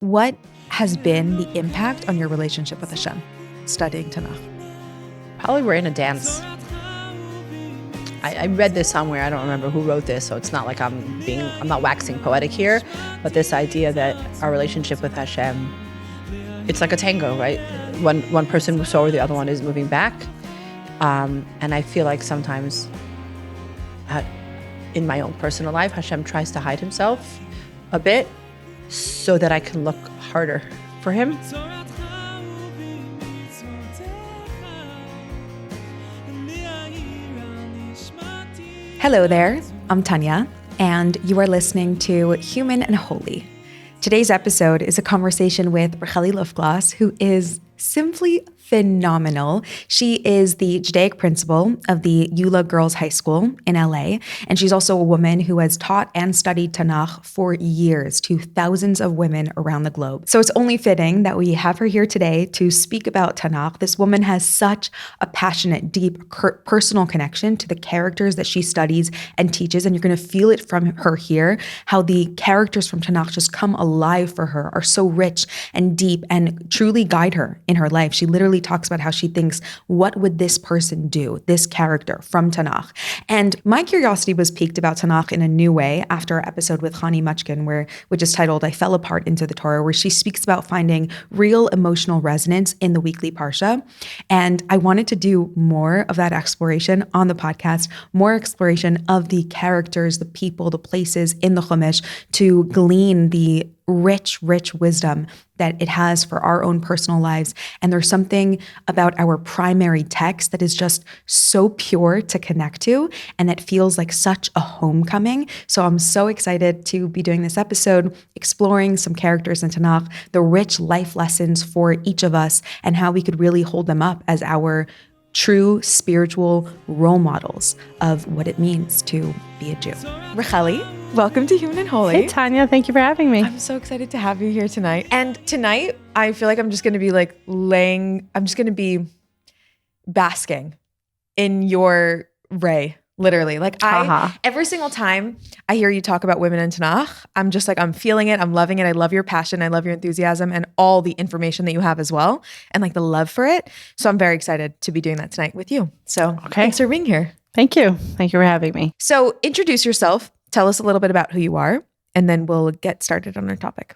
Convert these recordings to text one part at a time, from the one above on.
What has been the impact on your relationship with Hashem studying Tanakh? Probably we're in a dance. I read this somewhere. I don't remember who wrote this, so it's not like I'm not waxing poetic here, but this idea that our relationship with Hashem, it's like a tango, right? One person moves forward, the other one is moving back. And I feel like sometimes in my own personal life, Hashem tries to hide himself a bit so that I can look harder for him. Hello there, I'm Tanya, and you are listening to Human and Holy. Today's episode is a conversation with Racheli Luftglass, who is simply phenomenal. She is the Judaic principal of the YULA Girls High School in LA, and she's also a woman who has taught and studied Tanach for years to thousands of women around the globe. So it's only fitting that we have her here today to speak about Tanach. This woman has such a passionate, deep, personal connection to the characters that she studies and teaches, and you're going to feel it from her here, how the characters from Tanach just come alive for her, are so rich and deep and truly guide her in her life. She literally talks about how she thinks, what would this person do, this character from Tanach? And my curiosity was piqued about Tanach in a new way after our episode with Hani Muchkin, which is titled I Fell Apart into the Torah, where she speaks about finding real emotional resonance in the weekly Parsha. And I wanted to do more of that exploration on the podcast, more exploration of the characters, the people, the places in the Chumash to glean the rich wisdom that it has for our own personal lives. And there's something about our primary text that is just so pure to connect to, and that feels like such a homecoming. So I'm so excited to be doing this episode, exploring some characters in Tanakh, the rich life lessons for each of us, and how we could really hold them up as our true spiritual role models of what it means to be a Jew. Racheli, welcome to Human and Holy. Hey, Tanya, thank you for having me. I'm so excited to have you here tonight. And tonight, I feel like I'm just going to be I'm just going to be basking in your ray, literally. Every single time I hear you talk about women in Tanakh, I'm just like, I'm feeling it. I'm loving it. I love your passion. I love your enthusiasm and all the information that you have as well. And like the love for it. So I'm very excited to be doing that tonight with you. So Thanks for being here. Thank you. Thank you for having me. So introduce yourself. Tell us a little bit about who you are, and then we'll get started on our topic.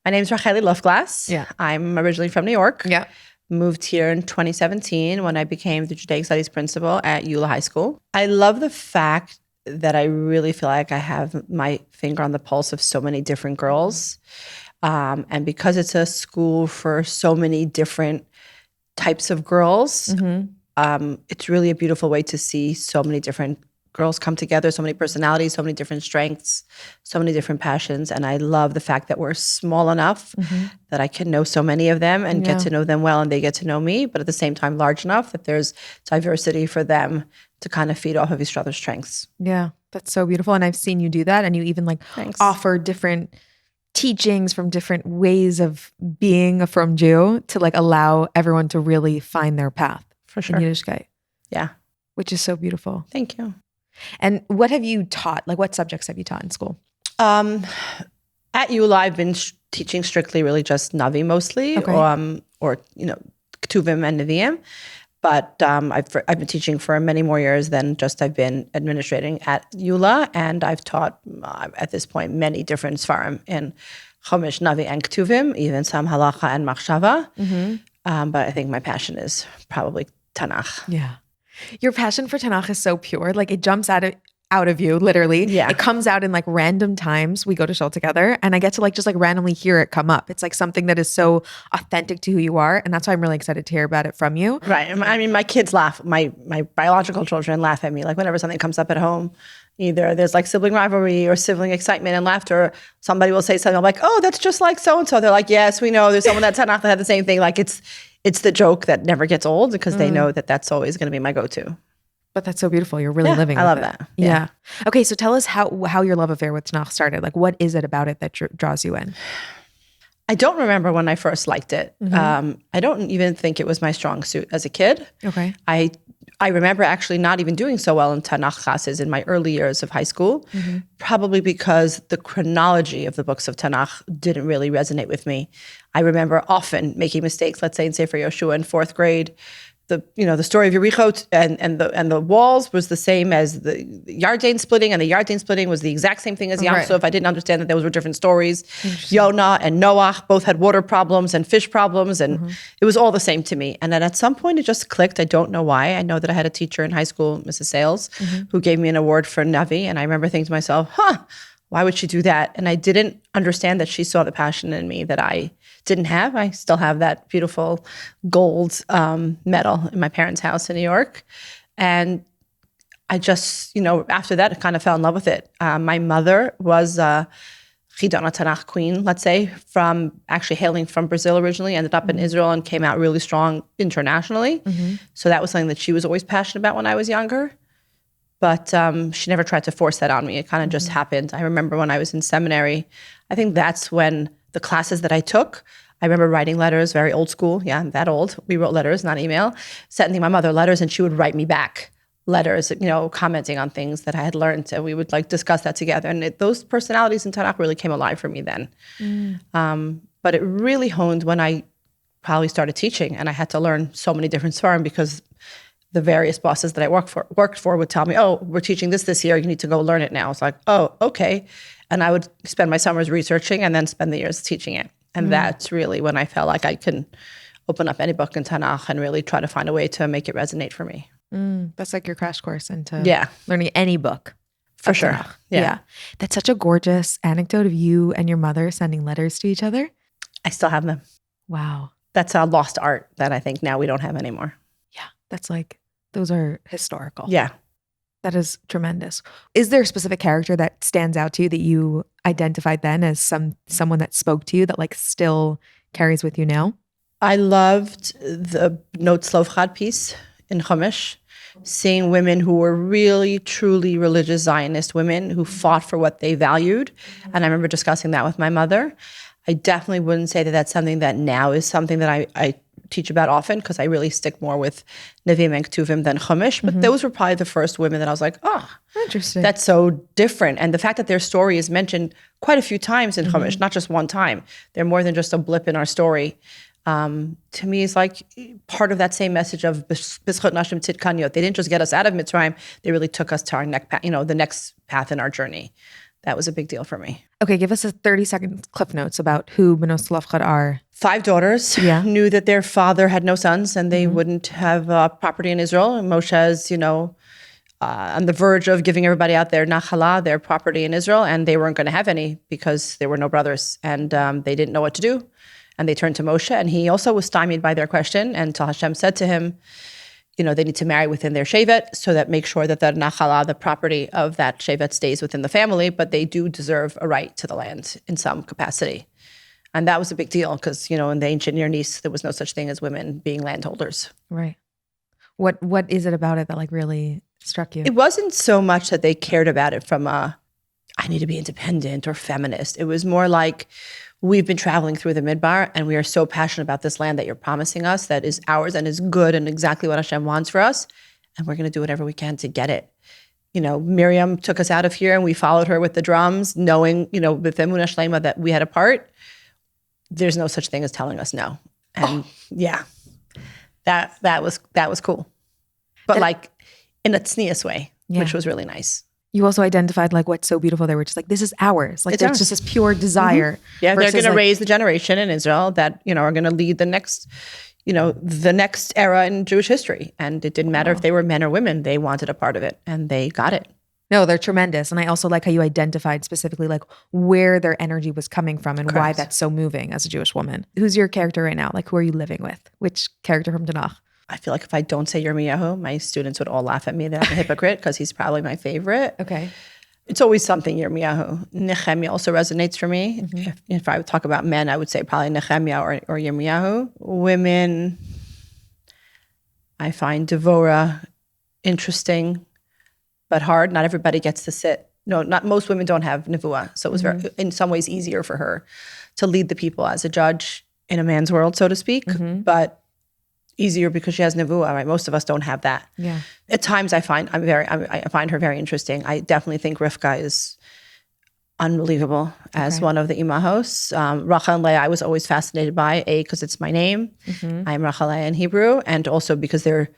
My name is Racheli Luftglass. Yeah. I'm originally from New York. Yeah. Moved here in 2017 when I became the Judaic Studies principal at YULA High School. I love the fact that I really feel like I have my finger on the pulse of so many different girls. And because it's a school for so many different types of girls, it's really a beautiful way to see so many different girls come together, so many personalities, so many different strengths, so many different passions. And I love the fact that we're small enough that I can know so many of them and get to know them well, and they get to know me, but at the same time large enough that there's diversity for them to kind of feed off of each other's strengths. Yeah, that's so beautiful. And I've seen you do that, and you even offer different teachings from different ways of being a frum Jew to allow everyone to really find their path. For sure. In Yiddishkeit. Yeah. Which is so beautiful. Thank you. And what have you taught? What subjects have you taught in school? At YULA, I've been teaching strictly really just Navi mostly, or Ketuvim and Nevi'im. But I've been teaching for many more years than just I've been administrating at YULA. And I've taught, at this point, many different Sfarim in Chumash, Navi, and Ketuvim, even some Halacha and Machshava. But I think my passion is probably Tanach. Yeah. Your passion for Tanach is so pure. It jumps out of you, literally. Yeah. It comes out in random times. We go to shul together, and I get to just randomly hear it come up. It's something that is so authentic to who you are. And that's why I'm really excited to hear about it from you. Right. I mean, my kids laugh. My biological children laugh at me. Whenever something comes up at home, either there's sibling rivalry or sibling excitement and laughter. Somebody will say something. I'm like, oh, that's just like so-and-so. They're like, yes, we know. There's someone that's Tanach that had the same thing. It's the joke that never gets old because they know that that's always going to be my go-to. But that's so beautiful. You're really living with it. I love that. Yeah. Okay, so tell us how your love affair with Tanach started. What is it about it that draws you in? I don't remember when I first liked it. I don't even think it was my strong suit as a kid. Okay. I I remember actually not even doing so well in Tanach classes in my early years of high school, probably because the chronology of the books of Tanach didn't really resonate with me. I remember often making mistakes, let's say in Sefer Yoshua in 4th grade. The story of Yericho and the walls was the same as the Yarden splitting, and the Yarden splitting was the exact same thing as Yam Suf. I didn't understand that those were different stories. Yonah and Noach both had water problems and fish problems, and it was all the same to me. And then at some point it just clicked. I don't know why. I know that I had a teacher in high school, Mrs. Sales, who gave me an award for Navi, and I remember thinking to myself, why would she do that? And I didn't understand that she saw the passion in me that I didn't have. I still have that beautiful gold medal in my parents' house in New York. And I just, after that, I kind of fell in love with it. My mother was a Chidana Tanach queen, let's say, from actually hailing from Brazil originally, ended up in Israel and came out really strong internationally. So that was something that she was always passionate about when I was younger. But she never tried to force that on me. It kind of just happened. I remember when I was in seminary, I think that's when the classes that I took, I remember writing letters, very old school. Yeah, I'm that old. We wrote letters, not email. Sending my mother letters, and she would write me back letters, commenting on things that I had learned. And we would discuss that together. And those personalities in Tanakh really came alive for me then. But it really honed when I probably started teaching, and I had to learn so many different svarim because the various bosses that I worked for would tell me, oh, we're teaching this year, you need to go learn it now. It's like, oh, okay. And I would spend my summers researching and then spend the years teaching it. And that's really when I felt like I can open up any book in Tanakh and really try to find a way to make it resonate for me. That's like your crash course into learning any book. For sure. Tanakh. Yeah. That's such a gorgeous anecdote of you and your mother sending letters to each other. I still have them. Wow. That's a lost art that I think now we don't have anymore. Yeah. That's those are historical. Yeah. That is tremendous. Is there a specific character that stands out to you that you identified then as someone that spoke to you that still carries with you now? I loved the Daughters of Tzelofchad piece in Chumash, seeing women who were really, truly religious Zionist women who fought for what they valued. And I remember discussing that with my mother. I definitely wouldn't say that that's something that now is something that I teach about often, because I really stick more with Nevi'im and Ketuvim than Chumash. But those were probably the first women that I was like, oh, interesting. That's so different. And the fact that their story is mentioned quite a few times in Chumash, not just one time. They're more than just a blip in our story. To me, is part of that same message of B'zchut Nashim Tzidkaniot. They didn't just get us out of Mitzrayim; they really took us to our the next path in our journey. That was a big deal for me. Okay, give us a 30-second cliff notes about who Bnos Tzelofchad are. 5 daughters knew that their father had no sons, and they wouldn't have property in Israel. And Moshe is, on the verge of giving everybody out their nachala, their property in Israel, and they weren't going to have any because there were no brothers, and they didn't know what to do. And they turned to Moshe, and he also was stymied by their question. And till Hashem said to him, they need to marry within their shevet, so that make sure that the nachala, the property of that shevet, stays within the family, but they do deserve a right to the land in some capacity. And that was a big deal because, in the ancient Near East, there was no such thing as women being landholders. Right. What is it about it that really struck you? It wasn't so much that they cared about it from I need to be independent or feminist. It was more like, we've been traveling through the Midbar, and we are so passionate about this land that you're promising us that is ours and is good and exactly what Hashem wants for us. And we're going to do whatever we can to get it. Miriam took us out of here, and we followed her with the drums, knowing, with Emunah Shlema that we had a part. There's no such thing as telling us no. And that was cool. But in a tznius way, which was really nice. You also identified what's so beautiful. They were just this is ours. There's just this pure desire. Yeah, they're going to raise the generation in Israel that, are going to lead the next, the next era in Jewish history. And it didn't matter if they were men or women. They wanted a part of it, and they got it. No, they're tremendous. And I also like how you identified specifically where their energy was coming from and why that's so moving as a Jewish woman. Who's your character right now? Who are you living with? Which character from Tanakh? I feel like if I don't say Yirmiyahu, my students would all laugh at me that I'm a hypocrite because he's probably my favorite. Okay. It's always something Yirmiyahu. Nechemiah also resonates for me. If I would talk about men, I would say probably Nechemiah or Yirmiyahu. Women, I find Devorah interesting, but hard. Not everybody gets to sit. No, not most women don't have nevuah. So it was very, in some ways easier for her to lead the people as a judge in a man's world, so to speak. But easier because she has nevuah, right? Most of us don't have that. Yeah. At times I find her very interesting. I definitely think Rivka is unbelievable as one of the imahos. Rachel and Leah, I was always fascinated by, because it's my name. I'm Rachel Leah in Hebrew, and also because they're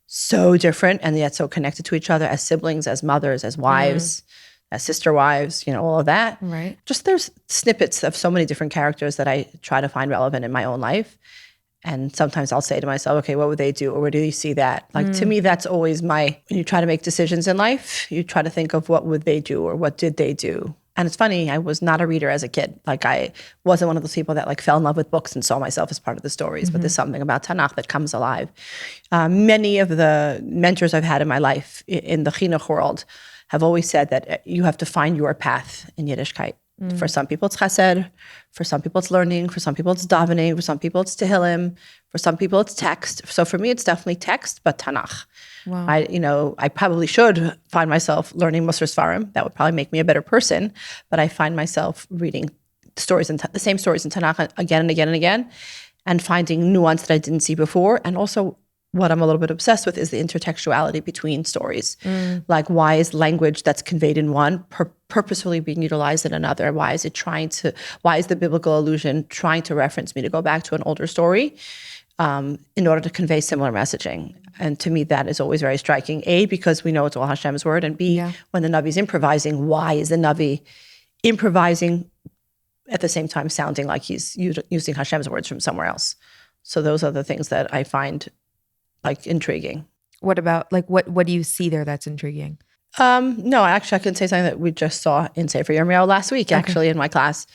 so different and yet so connected to each other as siblings, as mothers, as wives, as sister wives, all of that. Right. Just there's snippets of so many different characters that I try to find relevant in my own life. And sometimes I'll say to myself, okay, what would they do? Or where do you see that? Like, to me, that's always when you try to make decisions in life, you try to think of what would they do or what did they do? And it's funny, I was not a reader as a kid. Like, I wasn't one of those people that like fell in love with books and saw myself as part of the stories, but there's something about Tanach that comes alive. Many of the mentors I've had in my life in the chinuch world have always said that you have to find your path in Yiddishkeit. For some people, it's chesed. For some people, it's learning. For some people, it's davening. For some people, it's tehillim. For some people, it's text. So for me, it's definitely text, but Tanach. Wow. I probably should find myself learning Musar Svarim. That would probably make me a better person. But I find myself reading stories and the same stories in Tanach again and again and again, and finding nuance that I didn't see before. And also, what I'm a little bit obsessed with is the intertextuality between stories. Like, why is language that's conveyed in one purposefully being utilized in another? Why is the biblical allusion trying to reference me to go back to an older story in order to convey similar messaging? And to me, that is always very striking. A, because we know it's all Hashem's word. And B, when the Navi's improvising, why is the Navi improvising at the same time sounding like he's using Hashem's words from somewhere else? So those are the things that I find like intriguing. What about what do you see there that's intriguing? No, actually I can say something that we just saw in Sefer Yirmiyahu last week, actually in my class.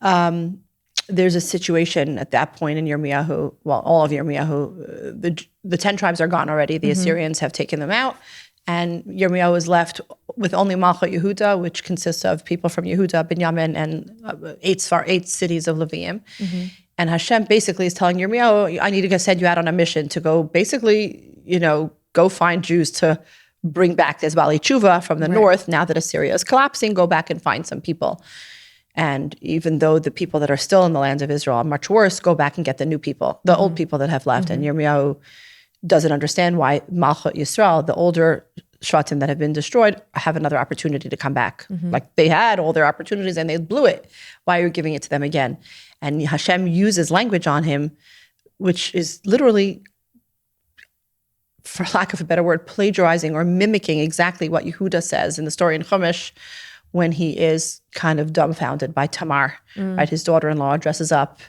There's a situation at that point in Yirmiyahu, well, all of Yirmiyahu, the 10 tribes are gone already. The Assyrians have taken them out, and Yirmiyahu is left with only Malchut Yehuda, which consists of people from Yehuda, Binyamin, and 8 cities of Levium. And Hashem basically is telling Yirmiyahu, I need to send you out on a mission to go basically, go find Jews to bring back this Bali Tshuva from the north. Now that Assyria is collapsing, go back and find some people. And even though the people that are still in the lands of Israel are much worse, go back and get the new people, the old people that have left. And Yirmiyahu doesn't understand why Malchut Yisrael, the older Shvatim that have been destroyed, have another opportunity to come back. Like, they had all their opportunities and they blew it. Why are you giving it to them again? And Hashem uses language on him, which is literally, for lack of a better word, plagiarizing or mimicking exactly what Yehuda says in the story in Chumash when he is kind of dumbfounded by Tamar, right? His daughter-in-law dresses up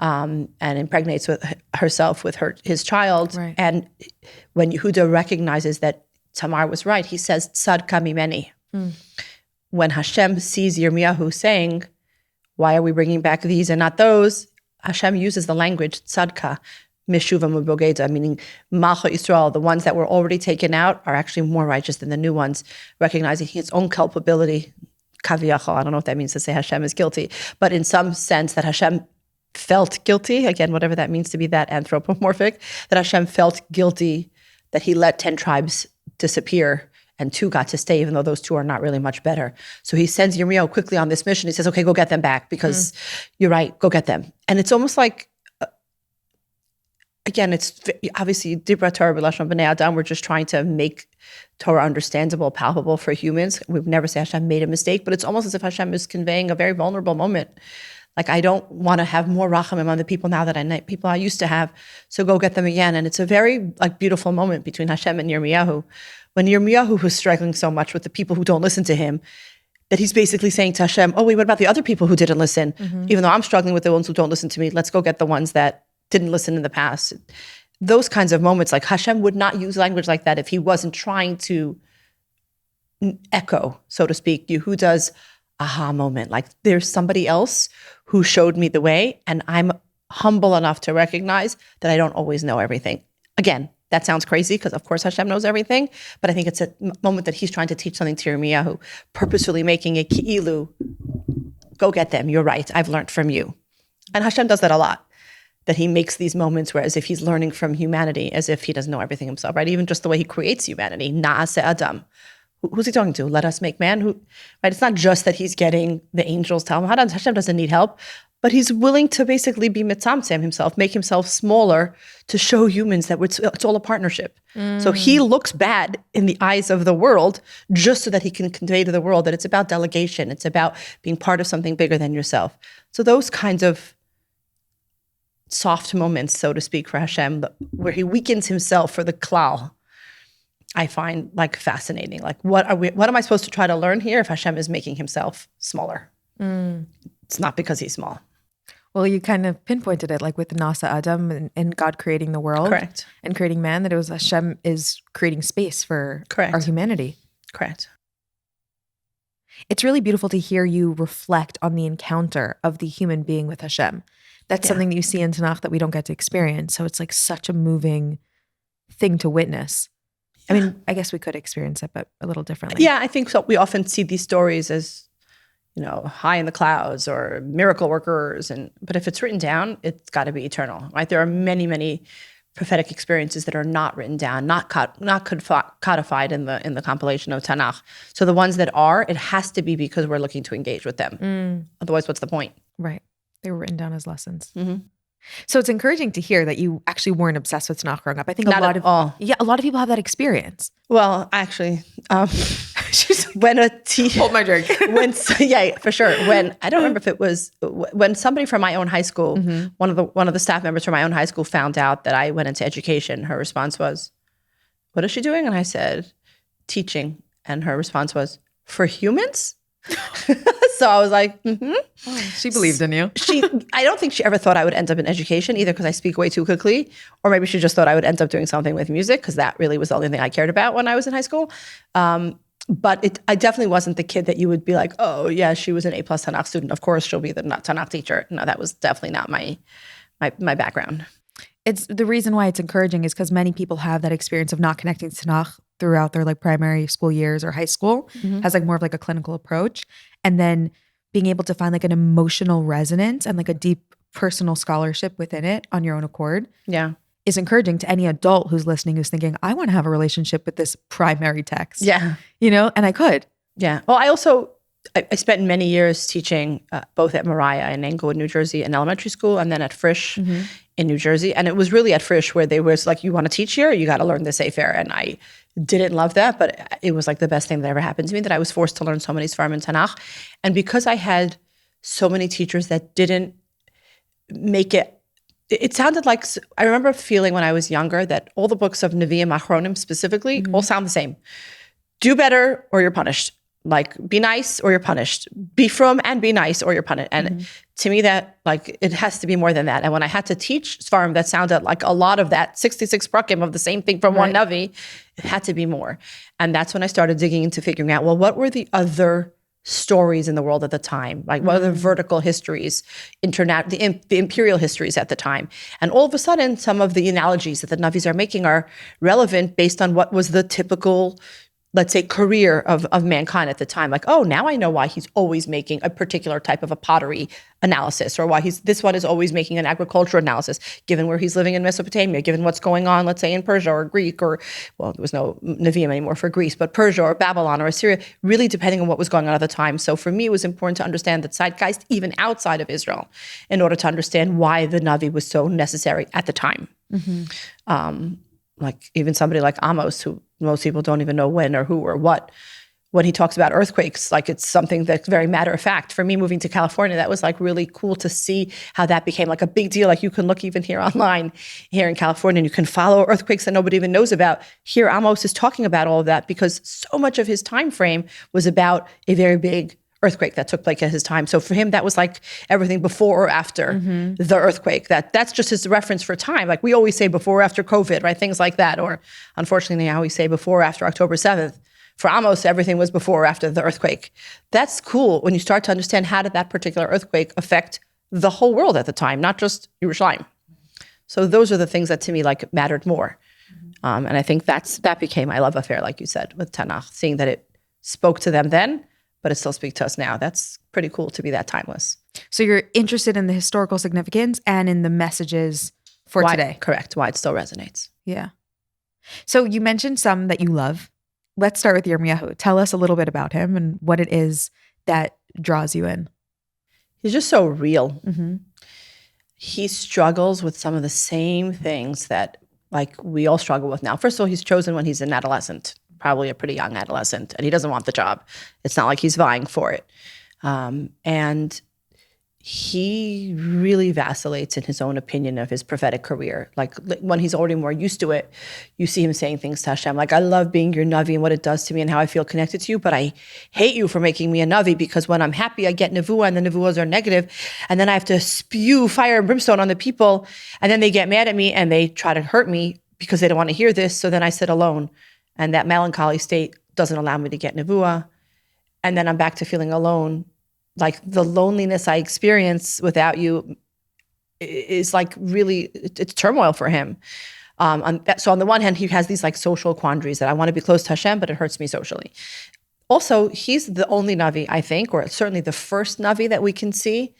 and impregnates herself with his child. Right. And when Yehuda recognizes that Tamar was right, he says, Tzadka mimeni. When Hashem sees Yirmiyahu saying, why are we bringing back these and not those? Hashem uses the language tzadka, mishuva mubogeda, meaning Malchut Yisrael, the ones that were already taken out, are actually more righteous than the new ones, recognizing his own culpability. Kaviyachol, I don't know if that means to say Hashem is guilty, but in some sense that Hashem felt guilty, again, whatever that means to be that anthropomorphic, that Hashem felt guilty that he let 10 tribes disappear and 2 got to stay, even though those 2 are not really much better. So he sends Yirmiyahu quickly on this mission. He says, okay, go get them back because you're right, go get them. And it's almost like, again, it's obviously Dibra Torah B'Lashon B'nei Adam. We're just trying to make Torah understandable, palpable for humans. We've never said Hashem made a mistake, but it's almost as if Hashem is conveying a very vulnerable moment. Like, I don't want to have more rachamim on the people now that people I used to have, so go get them again. And it's a very beautiful moment between Hashem and Yirmiyahu. When Yirmiyahu was struggling so much with the people who don't listen to him, that he's basically saying to Hashem, oh wait, what about the other people who didn't listen? Even though I'm struggling with the ones who don't listen to me, let's go get the ones that didn't listen in the past. Those kinds of moments, like Hashem would not use language like that if he wasn't trying to echo, so to speak, Yehuda's aha moment. Like, there's somebody else who showed me the way, and I'm humble enough to recognize that I don't always know everything. Again, that sounds crazy because of course Hashem knows everything, but I think it's a moment that he's trying to teach something to Yirmiyahu, purposefully making it ki'ilu, go get them, you're right, I've learned from you. And Hashem does that a lot, that he makes these moments where as if he's learning from humanity, as if he doesn't know everything himself, right? Even just the way he creates humanity, na'aseh adam. Who's he talking to? Let us make man? Right? It's not just that he's getting the angels tell him, Hashem doesn't need help. but he's willing to basically be mitzamtzem himself, make himself smaller to show humans that it's all a partnership. So he looks bad in the eyes of the world just so that he can convey to the world that it's about delegation. It's about being part of something bigger than yourself. So those kinds of soft moments, so to speak, for Hashem, where he weakens himself for the klal, I find like fascinating. Like, what am I supposed to try to learn here if Hashem is making himself smaller? It's not because he's small. Well, you kind of pinpointed it, like with Nasa Adam and God creating the world. Correct. And creating man, that it was Hashem is creating space for Correct. Our humanity. Correct. It's really beautiful to hear you reflect on the encounter of the human being with Hashem. That's something that you see in Tanach that we don't get to experience. So it's like such a moving thing to witness. I mean, I guess we could experience it, but a little differently. Yeah, I think so. We often see these stories as, high in the clouds or miracle workers. But if it's written down, it's got to be eternal, right? There are many, many prophetic experiences that are not written down, not codified in the compilation of Tanach. So the ones that are, it has to be because we're looking to engage with them. Otherwise, what's the point? Right. They were written down as lessons. So it's encouraging to hear that you actually weren't obsessed with Tanach growing up. I think a lot of people have that experience. Well, actually, when a teacher, hold my drink. For sure. When I don't remember if it was when somebody from my own high school, one of the staff members from my own high school found out that I went into education. Her response was, "What is she doing?" And I said, "Teaching." And her response was, "For humans?" So I was like, She believed in you. I don't think she ever thought I would end up in education, either because I speak way too quickly, or maybe she just thought I would end up doing something with music, because that really was the only thing I cared about when I was in high school. But I definitely wasn't the kid that you would be like, oh yeah, she was an A+ Tanakh student, of course she'll be the Tanakh teacher. No, that was definitely not my background. It's the reason why it's encouraging is because many people have that experience of not connecting to Tanakh throughout their like primary school years or high school, has like more of like a clinical approach. And then being able to find like an emotional resonance and like a deep personal scholarship within it on your own accord. Yeah. Is encouraging to any adult who's listening, who's thinking, I want to have a relationship with this primary text. Yeah. And I could. Yeah. Well, I spent many years teaching both at Moriah in Englewood, New Jersey, in elementary school, and then at Frisch in New Jersey. And it was really at Frisch where they was like, you want to teach here? You got to learn the Sefer. And I didn't love that, but it was like the best thing that ever happened to me, that I was forced to learn so many Svarim and Tanakh. And because I had so many teachers that didn't make it sounded like, I remember feeling when I was younger that all the books of Nevi'im Achronim specifically all sound the same. Do better or you're punished. Like, be nice or you're punished. Be from and be nice or you're punished. And to me, that like it has to be more than that. And when I had to teach Svarim that sounded like a lot of that 66 prakim of the same thing from one Navi, it had to be more. And that's when I started digging into figuring out, well, what were the other stories in the world at the time? Like, what are the vertical histories, the imperial histories at the time? And all of a sudden, some of the analogies that the Navis are making are relevant based on what was the typical, let's say, career of mankind at the time. Like, oh, now I know why he's always making a particular type of a pottery analysis, or why this one is always making an agricultural analysis, given where he's living in Mesopotamia, given what's going on, let's say, in Persia or Greek, or, well, there was no Nevi'im anymore for Greece, but Persia or Babylon or Assyria, really depending on what was going on at the time. So for me, it was important to understand the zeitgeist even outside of Israel in order to understand why the Navi was so necessary at the time. Like even somebody like Amos, who most people don't even know when or who or what, when he talks about earthquakes, like it's something that's very matter of fact. For me, moving to California, that was like really cool to see how that became like a big deal. Like you can look even here online, here in California, and you can follow earthquakes that nobody even knows about. Here, Amos is talking about all of that because so much of his time frame was about a very big earthquake that took place at his time. So for him, that was like everything before or after the earthquake. That's just his reference for time. Like we always say before or after COVID, right? Things like that. Or unfortunately now we say before or after October 7th. For Amos, everything was before or after the earthquake. That's cool when you start to understand how did that particular earthquake affect the whole world at the time, not just Yerushalayim. So those are the things that to me like mattered more. And I think that became my love affair, like you said, with Tanach, seeing that it spoke to them then, but it still speaks to us now. That's pretty cool to be that timeless. So you're interested in the historical significance and in the messages for today. Correct. Why it still resonates. Yeah. So you mentioned some that you love. Let's start with Yirmiyahu. Tell us a little bit about him and what it is that draws you in. He's just so real. Mm-hmm. He struggles with some of the same things that like we all struggle with now. First of all, he's chosen when he's an adolescent, probably a pretty young adolescent, and he doesn't want the job. It's not like he's vying for it. And he really vacillates in his own opinion of his prophetic career. Like when he's already more used to it, you see him saying things to Hashem, like, I love being your Navi and what it does to me and how I feel connected to you, but I hate you for making me a Navi because when I'm happy, I get Nevuah and the Nevuahs are negative, and then I have to spew fire and brimstone on the people, and then they get mad at me and they try to hurt me because they don't want to hear this, so then I sit alone, and that melancholy state doesn't allow me to get Nevuah, and then I'm back to feeling alone. Like the loneliness I experience without you is like really, it's turmoil for him. So on the one hand, he has these like social quandaries that I want to be close to Hashem, but it hurts me socially. Also, he's the only Navi, I think, or certainly the first Navi that we can see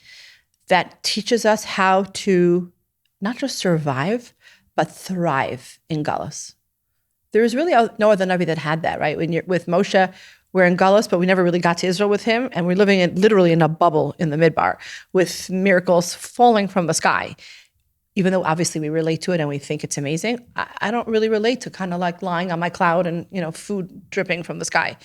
that teaches us how to not just survive, but thrive in Galus. There is really no other Navi that had that, right? When you're with Moshe, we're in Galus, but we never really got to Israel with him. And we're living literally in a bubble in the Midbar with miracles falling from the sky. Even though obviously we relate to it and we think it's amazing, I don't really relate to kind of like lying on my cloud and, food dripping from the sky.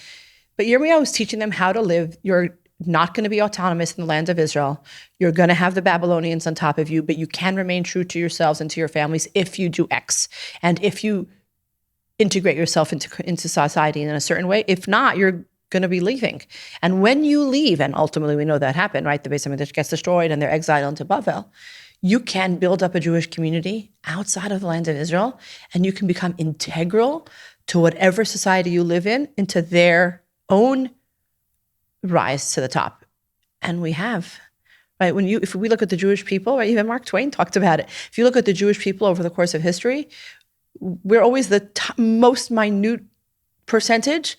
But Yirmiyahu was teaching them how to live. You're not going to be autonomous in the land of Israel. You're going to have the Babylonians on top of you, but you can remain true to yourselves and to your families if you do X. And if you integrate yourself into society in a certain way. If not, you're going to be leaving. And when you leave, and ultimately we know that happened, right? The Beis Hamikdash gets destroyed and they're exiled into Bavel. You can build up a Jewish community outside of the land of Israel, and you can become integral to whatever society you live in, into their own rise to the top. And we have, right? If we look at the Jewish people, right? Even Mark Twain talked about it. If you look at the Jewish people over the course of history, we're always the most minute percentage,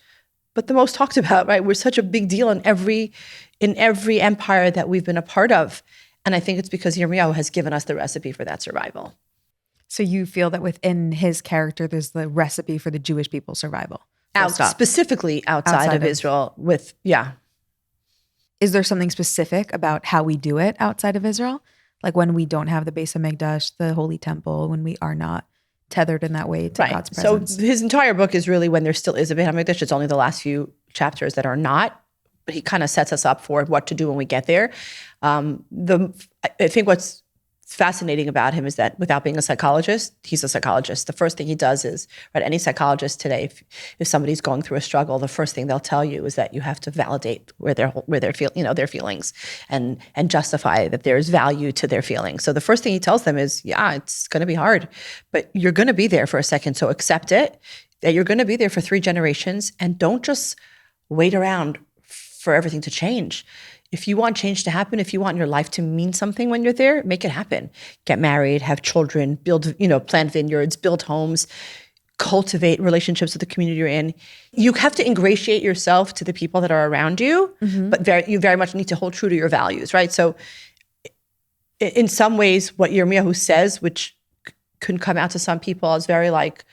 but the most talked about, right? We're such a big deal in every empire that we've been a part of. And I think it's because Yirmiyahu has given us the recipe for that survival. So you feel that within his character, there's the recipe for the Jewish people's survival? Specifically outside of Israel Is there something specific about how we do it outside of Israel? Like when we don't have the Beis Hamikdash, the Holy Temple, when we are not tethered in that way to God's presence. So his entire book is really when there still is a Beis Hamikdash. It's only the last few chapters that are not, but he kind of sets us up for what to do when we get there. I think what's fascinating about him is that without being a psychologist, he's a psychologist. The first thing he does is, right, any psychologist today, if somebody's going through a struggle, the first thing they'll tell you is that you have to validate their feelings and justify that there's value to their feelings. So the first thing he tells them is, yeah, it's going to be hard, but you're going to be there for a second. So accept it, that you're going to be there for 3 generations, and don't just wait around for everything to change. If you want change to happen, if you want your life to mean something when you're there, make it happen. Get married, have children, plant vineyards, build homes, cultivate relationships with the community you're in. You have to ingratiate yourself to the people that are around you, but you very much need to hold true to your values, right? So in some ways, what Yirmiyahu says, which can come out to some people as very like,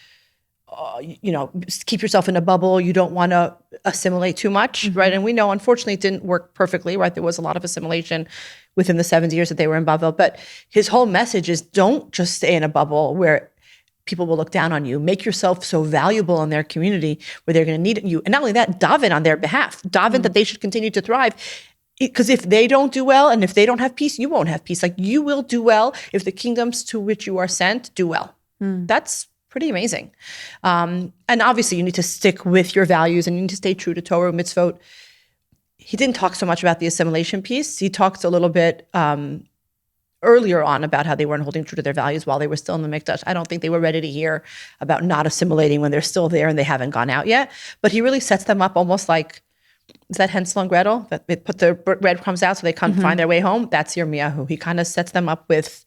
keep yourself in a bubble. You don't want to assimilate too much, right? And we know, unfortunately, it didn't work perfectly, right? There was a lot of assimilation within the 70 years that they were in Bavel. But his whole message is don't just stay in a bubble where people will look down on you. Make yourself so valuable in their community where they're going to need you. And not only that, daven on their behalf. Daven that they should continue to thrive. Because if they don't do well and if they don't have peace, you won't have peace. Like you will do well if the kingdoms to which you are sent do well. That's pretty amazing. And obviously you need to stick with your values and you need to stay true to Torah, mitzvot. He didn't talk so much about the assimilation piece. He talked a little bit earlier on about how they weren't holding true to their values while they were still in the Mikdash. I don't think they were ready to hear about not assimilating when they're still there and they haven't gone out yet. But he really sets them up almost like, is that Hansel and Gretel? That they put the breadcrumbs out so they can't find their way home? That's Yirmiyahu. He kind of sets them up with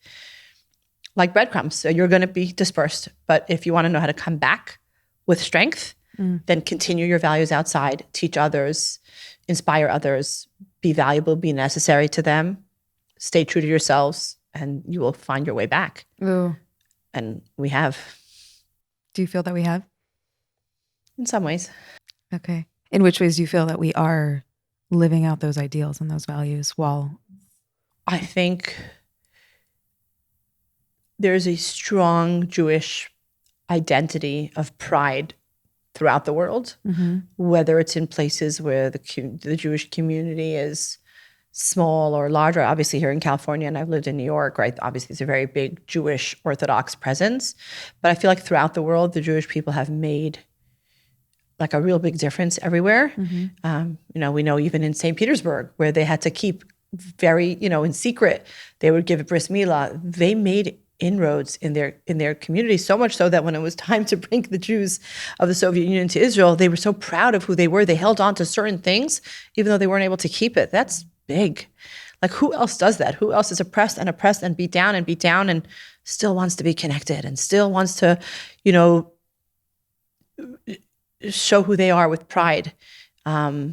like breadcrumbs. So you're going to be dispersed. But if you want to know how to come back with strength, then continue your values outside, teach others, inspire others, be valuable, be necessary to them, stay true to yourselves, and you will find your way back. Ooh. And we have. Do you feel that we have? In some ways. Okay. In which ways do you feel that we are living out those ideals and those values while I think there's a strong Jewish identity of pride throughout the world, whether it's in places where the Jewish community is small or larger. Obviously here in California, and I've lived in New York, right? Obviously it's a very big Jewish Orthodox presence. But I feel like throughout the world, the Jewish people have made like a real big difference everywhere. We know even in St. Petersburg, where they had to keep very, in secret, they would give a bris milah. They made inroads in their community, so much so that when it was time to bring the Jews of the Soviet Union to Israel, they were so proud of who they were. They held on to certain things, even though they weren't able to keep it. That's big. Like, who else does that? Who else is oppressed and beat down and still wants to be connected and still wants to, show who they are with pride? I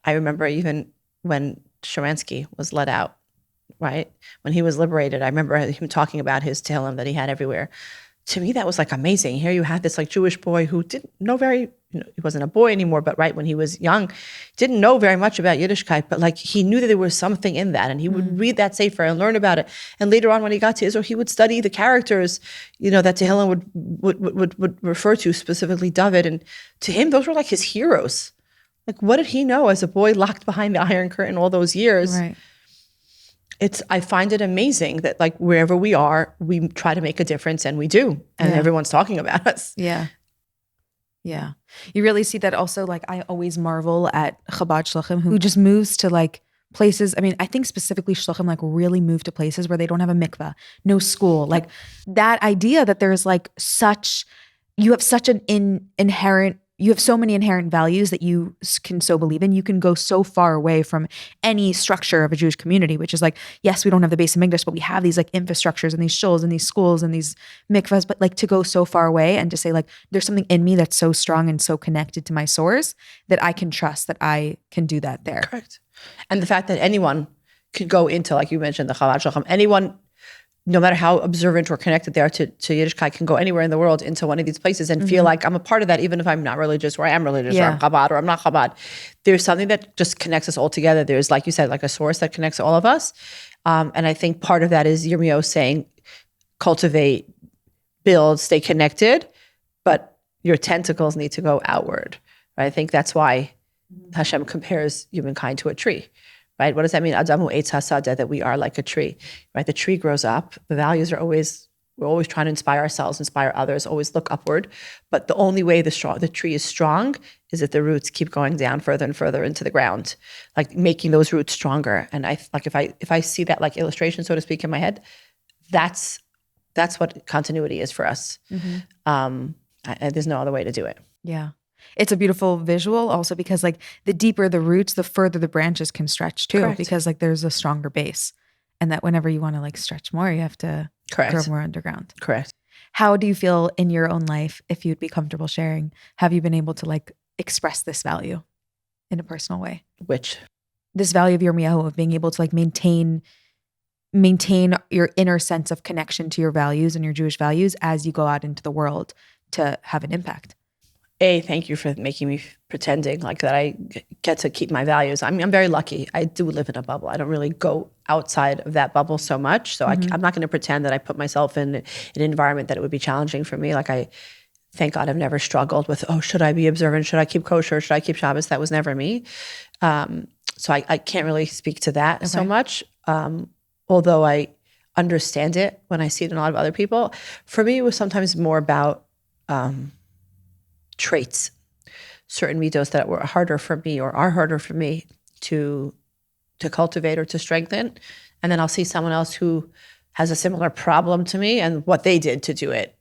remember even when Sharansky was let out, right? When he was liberated, I remember him talking about his Tehillim that he had everywhere. To me, that was like amazing. Here you had this like Jewish boy who didn't know he wasn't a boy anymore, but right when he was young, didn't know very much about Yiddishkeit, but like he knew that there was something in that, and he would read that Sefer and learn about it. And later on, when he got to Israel, he would study the characters, that Tehillim would refer to, specifically David. And to him, those were like his heroes. Like, what did he know as a boy locked behind the Iron Curtain all those years? Right. I find it amazing that like wherever we are, we try to make a difference, and we do. And everyone's talking about us. Yeah. Yeah. You really see that also. Like, I always marvel at Chabad Shluchim who just moves to like places. I mean, I think specifically Shluchim like really move to places where they don't have a mikveh, no school. Like that idea that there's like you have such an you have so many inherent values that you can so believe in. You can go so far away from any structure of a Jewish community, which is like, yes, we don't have the base of Mikdash, but we have these like infrastructures and these shuls and these schools and these mikvahs, but like to go so far away and to say like, there's something in me that's so strong and so connected to my source that I can trust that I can do that there. Correct. And the fact that anyone could go into, like you mentioned, the Chabad Shluchim, anyone, no matter how observant or connected they are to Yiddishkeit, can go anywhere in the world into one of these places and feel like I'm a part of that, even if I'm not religious, or I am religious, or I'm Chabad, or I'm not Chabad. There's something that just connects us all together. There's, like you said, like a source that connects all of us. And I think part of that is Yirmiyahu saying, cultivate, build, stay connected, but your tentacles need to go outward. Right? I think that's why Hashem compares humankind to a tree. Right? What does that mean? Adamu eitz hasadeh, that we are like a tree. Right? The tree grows up. The values are we're always trying to inspire ourselves, inspire others, always look upward. But the only way the tree is strong is that the roots keep going down further and further into the ground, like making those roots stronger. And if I see that like illustration, so to speak, in my head, that's what continuity is for us. There's no other way to do it. Yeah. It's a beautiful visual also because like the deeper the roots, the further the branches can stretch too. Correct. Because like there's a stronger base, and that whenever you want to like stretch more, you have to grow more underground. Correct. How do you feel in your own life, if you'd be comfortable sharing, have you been able to like express this value in a personal way? Which? This value of Yirmiyahu, of being able to like maintain your inner sense of connection to your values and your Jewish values as you go out into the world to have an impact. Thank you for making me pretending like that I get to keep my values. I mean, I'm very lucky. I do live in a bubble. I don't really go outside of that bubble so much. So I'm not going to pretend that I put myself in an environment that it would be challenging for me. Like thank God I've never struggled with, should I be observant? Should I keep kosher? Should I keep Shabbos? That was never me. So I can't really speak to that so much. Although I understand it when I see it in a lot of other people. For me, it was sometimes more about traits, certain middos that were harder for me or are harder for me to cultivate or to strengthen. And then I'll see someone else who has a similar problem to me and what they did to do it.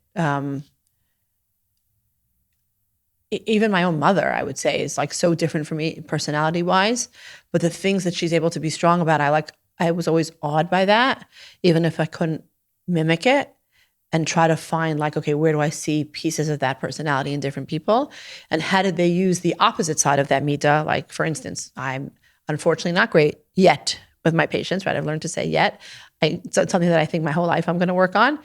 Even my own mother, I would say, is like so different from me personality-wise. But the things that she's able to be strong about, I was always awed by that, even if I couldn't mimic it. And try to find like, okay, where do I see pieces of that personality in different people? And how did they use the opposite side of that midah? Like, for instance, I'm unfortunately not great yet with my patience, right? I've learned to say yet. It's something that I think my whole life I'm going to work on.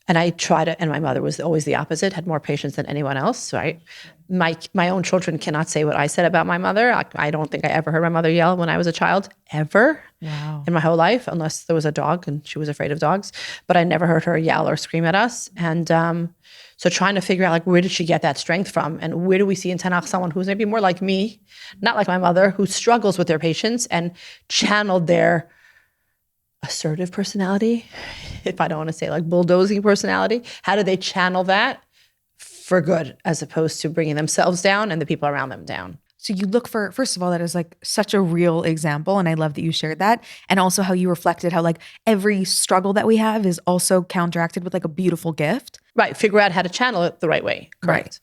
And I try to, and my mother was always the opposite, had more patience than anyone else, right? My own children cannot say what I said about my mother. I don't think I ever heard my mother yell when I was a child, ever. Wow. In my whole life, unless there was a dog and she was afraid of dogs. But I never heard her yell or scream at us. And so trying to figure out, like, where did she get that strength from? And where do we see in Tanach someone who's maybe more like me, not like my mother, who struggles with their patience and channeled their assertive personality, if I don't want to say like bulldozing personality, how do they channel that for good as opposed to bringing themselves down and the people around them down? So you look for, first of all, that is like such a real example. And I love that you shared that. And also how you reflected how like every struggle that we have is also counteracted with like a beautiful gift. Right. Figure out how to channel it the right way. Correct. Right.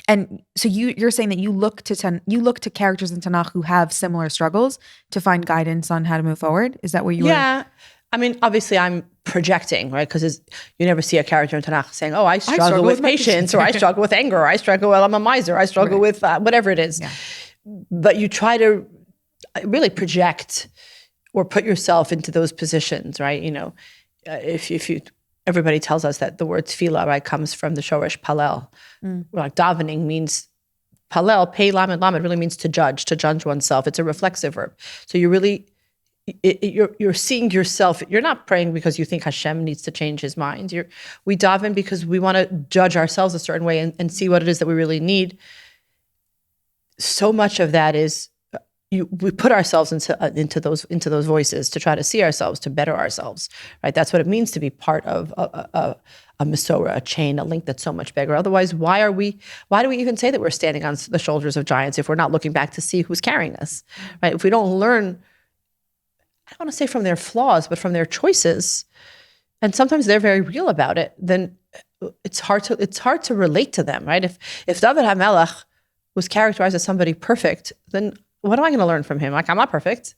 And so you're saying that you look to characters in Tanakh who have similar struggles to find guidance on how to move forward. Is that where you were? Yeah. I mean, obviously I'm projecting, right? Because you never see a character in Tanakh saying, oh, I struggle with patience, or I struggle with anger, or I struggle, well, I'm a miser, I struggle with whatever it is. Yeah. But you try to really project or put yourself into those positions, right? You know, if you, everybody tells us that the word tefillah, right, comes from the shoresh palel. Like davening means, palel, pei lamed lamed, really means to judge oneself. It's a reflexive verb. So you really, you're seeing yourself. You're not praying because you think Hashem needs to change his mind. We daven because we want to judge ourselves a certain way and see what it is that we really need. So much of that is we put ourselves into those voices to try to see ourselves, to better ourselves, right? That's what it means to be part of a Mesorah, a chain, a link that's so much bigger. Otherwise, why do we even say that we're standing on the shoulders of giants if we're not looking back to see who's carrying us, right? If we don't learn, I don't want to say from their flaws, but from their choices, and sometimes they're very real about it, then it's hard to relate to them, right? If David HaMelech was characterized as somebody perfect, then what am I going to learn from him? Like, I'm not perfect,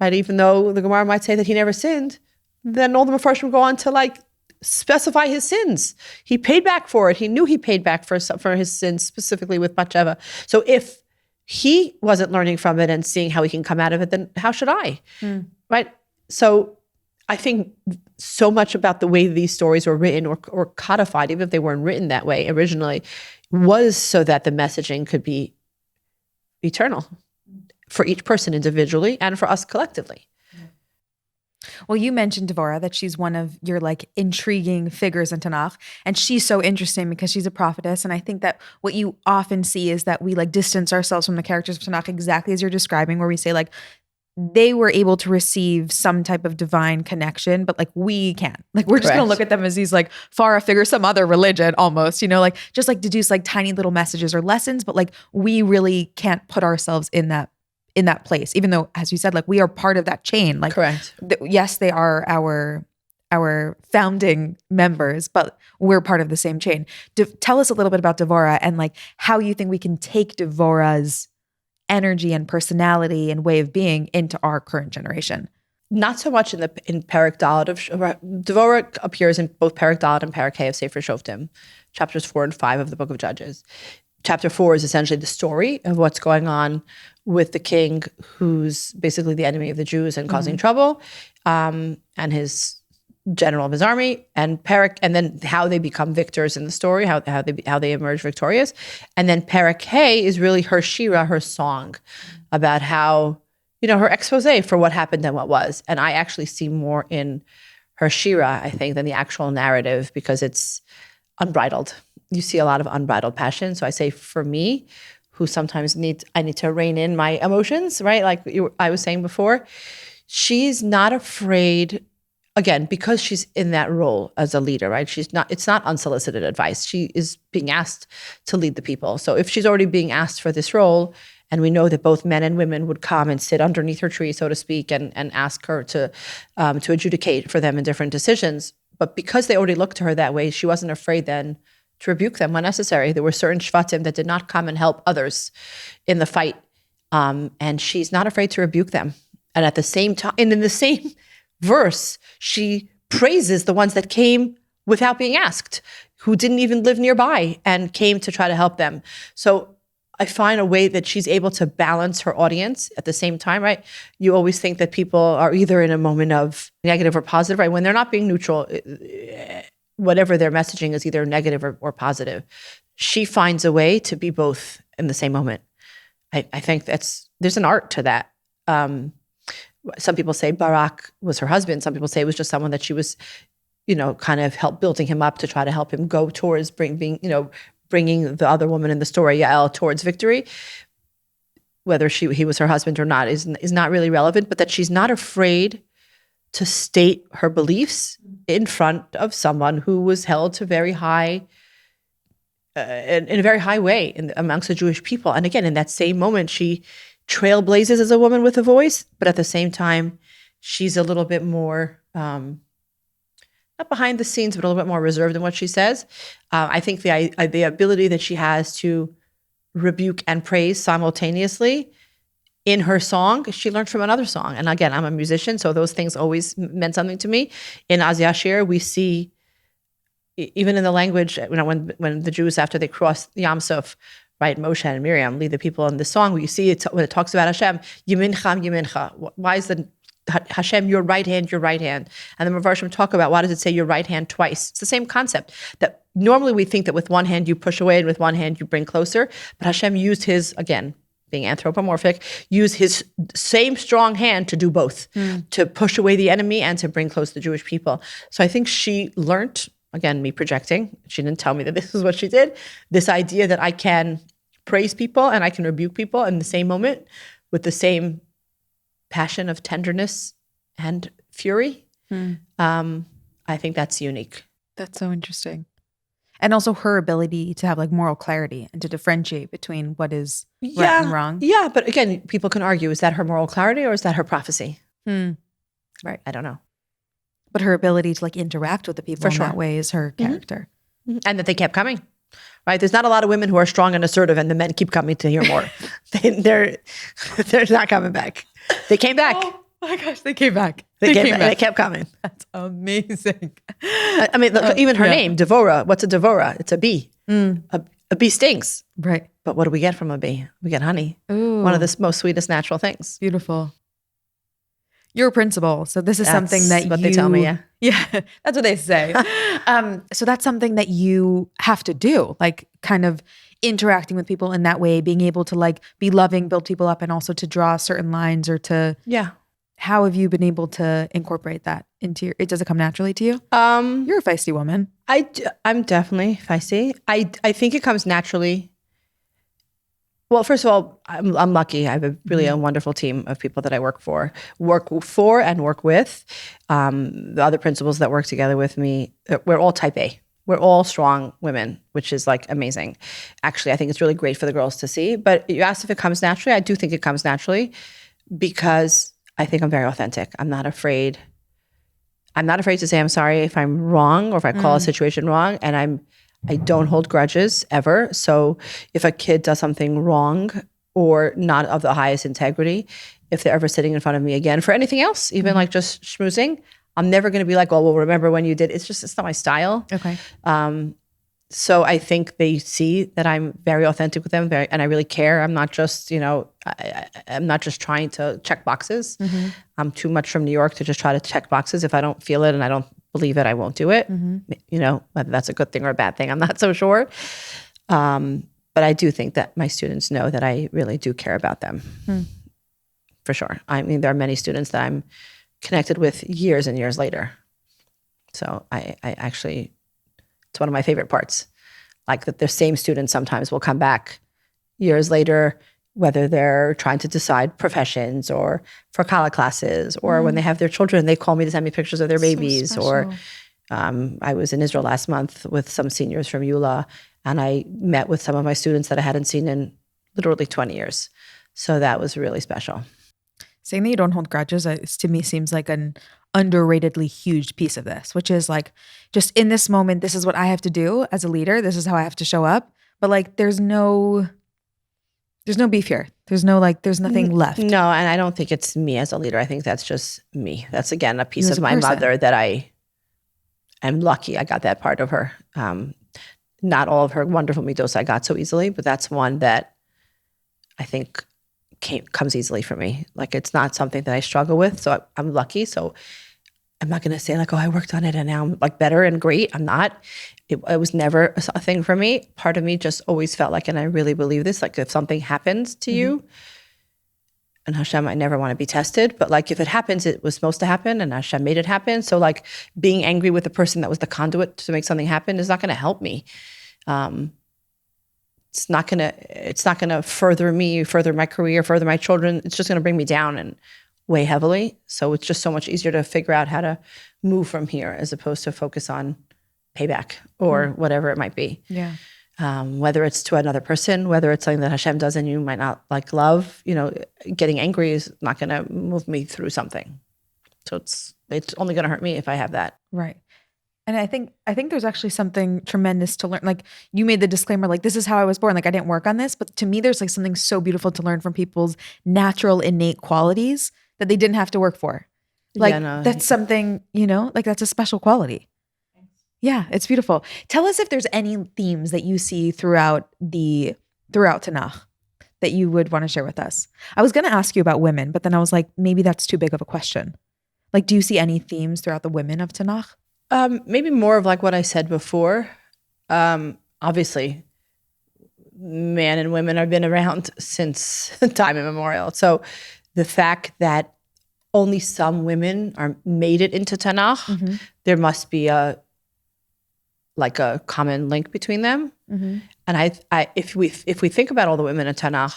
right? Even though the Gemara might say that he never sinned, then all the Mefarshim go on to like specify his sins. He paid back for it. He knew he paid back for his sins, specifically with Batsheva. So if he wasn't learning from it and seeing how he can come out of it, then how should I? Right? So I think so much about the way these stories were written or codified, even if they weren't written that way originally, was so that the messaging could be eternal for each person individually and for us collectively. Well, you mentioned Devorah, that she's one of your like intriguing figures in Tanakh, and she's so interesting because she's a prophetess. And I think that what you often see is that we like distance ourselves from the characters of Tanakh exactly as you're describing, where we say like they were able to receive some type of divine connection, but like we can't. Like we're just going to look at them as these like far off figures, some other religion almost, you know, like just like deduce like tiny little messages or lessons, but like we really can't put ourselves in that place, even though, as you said, like we are part of that chain. Like, correct. Yes, they are our founding members, but we're part of the same chain. Tell us a little bit about Devorah and like how you think we can take Devorah's energy and personality and way of being into our current generation. Not so much in Perek Dalet of Devorah appears in both Perek Dalet and Perek Hey of Sefer Shoftim, chapters 4 and 5 of the Book of Judges. Chapter 4 is essentially the story of what's going on with the king, who's basically the enemy of the Jews and causing trouble, and his general of his army, and then how they become victors in the story, how they emerge victorious, and then Perek Hey is really her shira, her song, about how, you know, her expose for what happened and what was. And I actually see more in her shira, I think, than the actual narrative, because it's unbridled. You see a lot of unbridled passion. So I say, for me, who sometimes I need to rein in my emotions, right? Like I was saying before, she's not afraid, again, because she's in that role as a leader, right? It's not unsolicited advice. She is being asked to lead the people. So if she's already being asked for this role, and we know that both men and women would come and sit underneath her tree, so to speak, and ask her to adjudicate for them in different decisions. But because they already looked to her that way, she wasn't afraid then to rebuke them when necessary. There were certain shvatim that did not come and help others in the fight. And she's not afraid to rebuke them. And at the same time, and in the same verse, she praises the ones that came without being asked, who didn't even live nearby and came to try to help them. So I find a way that she's able to balance her audience at the same time, right? You always think that people are either in a moment of negative or positive, right? When they're not being neutral, whatever their messaging is either negative or positive. She finds a way to be both in the same moment. I think there's an art to that. Some people say Barak was her husband. Some people say it was just someone that she was, kind of help building him up to try to help him go towards bringing the other woman in the story, Yael, towards victory. Whether he was her husband or not is not really relevant, but that she's not afraid to state her beliefs in front of someone who was held to very high, in a very high way amongst the Jewish people. And again, in that same moment, she trailblazes as a woman with a voice, but at the same time, she's a little bit more, not behind the scenes, but a little bit more reserved in what she says. I think the ability that she has to rebuke and praise simultaneously in her song, she learned from another song. And again, I'm a musician, so those things always meant something to me. In Az Yashir, we see, even in the language, when the Jews, after they cross Yam Suf, right, Moshe and Miriam lead the people in the song, where you see it when it talks about Hashem, Yemincha, Yemincha. Why is the Hashem, your right hand, your right hand? And the Mefarshim talk about, why does it say your right hand twice? It's the same concept, that normally we think that with one hand you push away and with one hand you bring closer, but Hashem used his, again, being anthropomorphic, used his same strong hand to do both, to push away the enemy and to bring close the Jewish people. So I think she learned, again, me projecting, she didn't tell me that this is what she did, this idea that I can praise people and I can rebuke people in the same moment with the same passion of tenderness and fury. I think that's unique. That's so interesting. And also her ability to have like moral clarity and to differentiate between what is right and wrong. Yeah, but again, people can argue, is that her moral clarity or is that her prophecy? Right. I don't know. But her ability to like interact with the people in that way is her character. And that they kept coming, right? There's not a lot of women who are strong and assertive and the men keep coming to hear more. They're not coming back. They came back. Oh my gosh, they came back. They came back. They kept coming. That's amazing. I mean, look, even her name, Devorah. What's a Devorah? It's a bee. A bee stings. Right. But what do we get from a bee? We get honey. Ooh. One of the most sweetest natural things. Beautiful. You're a principal, so this is something that what they tell me, Yeah, that's what they say. So that's something that you have to do, like kind of interacting with people in that way, being able to like be loving, build people up, and also to draw certain lines or to. Yeah. How have you been able to incorporate that into does it come naturally to you? You're a feisty woman. I'm definitely feisty. I think it comes naturally. Well, first of all, I'm lucky. I have a wonderful team of people that I work for and work with. The other principals that work together with me, we're all type A. We're all strong women, which is like amazing. Actually, I think it's really great for the girls to see. But you asked if it comes naturally. I do think it comes naturally because I think I'm very authentic. I'm not afraid to say I'm sorry if I'm wrong or if I call a situation wrong, and I don't hold grudges ever. So if a kid does something wrong or not of the highest integrity, if they're ever sitting in front of me again for anything else, even like just schmoozing, I'm never going to be like, oh, well, remember when you did. It's not my style. Okay. So I think they see that I'm very authentic with them, and I really care. I'm not just, I'm not just trying to check boxes. I'm too much from New York to just try to check boxes. If I don't feel it and I don't believe it, I won't do it. Whether that's a good thing or a bad thing, I'm not so sure. But I do think that my students know that I really do care about them. For sure. I mean, there are many students that I'm connected with years and years later. So I actually, it's one of my favorite parts. Like that the same students sometimes will come back years later, whether they're trying to decide professions or for kallah classes, or when they have their children, they call me to send me pictures of their babies. Or I was in Israel last month with some seniors from YULA, and I met with some of my students that I hadn't seen in literally 20 years. So that was really special. Saying that you don't hold grudges, to me, seems like an underratedly huge piece of this, which is like, just in this moment, this is what I have to do as a leader. This is how I have to show up. But like, there's no beef here. There's nothing left. No, and I don't think it's me as a leader. I think that's just me. That's, again, a piece of my mother that I'm lucky I got that part of her. Not all of her wonderful midos I got so easily, but that's one that I think comes easily for me. Like it's not something that I struggle with. So I'm lucky. So I'm not going to say like, oh, I worked on it and now I'm like better and great. I'm not. It was never a thing for me. Part of me just always felt like, and I really believe this, like if something happens to you, and Hashem, I never want to be tested, but like if it happens, it was supposed to happen and Hashem made it happen. So like being angry with the person that was the conduit to make something happen is not going to help me. It's not gonna further me, further my career, further my children. It's just gonna bring me down and weigh heavily. So it's just so much easier to figure out how to move from here as opposed to focus on payback or whatever it might be. Yeah. Whether it's to another person, whether it's something that Hashem does and you might not like love, getting angry is not gonna move me through something. So it's only gonna hurt me if I have that. Right. And I think there's actually something tremendous to learn. Like you made the disclaimer, like this is how I was born. Like I didn't work on this, but to me, there's like something so beautiful to learn from people's natural innate qualities that they didn't have to work for. Like that's something, like that's a special quality. Yeah, it's beautiful. Tell us if there's any themes that you see throughout Tanach that you would want to share with us. I was going to ask you about women, but then I was like, maybe that's too big of a question. Like, do you see any themes throughout the women of Tanach? Maybe more of like what I said before. Obviously, men and women have been around since time immemorial. So the fact that only some women are made it into Tanach, there must be a common link between them. And if we think about all the women in Tanach,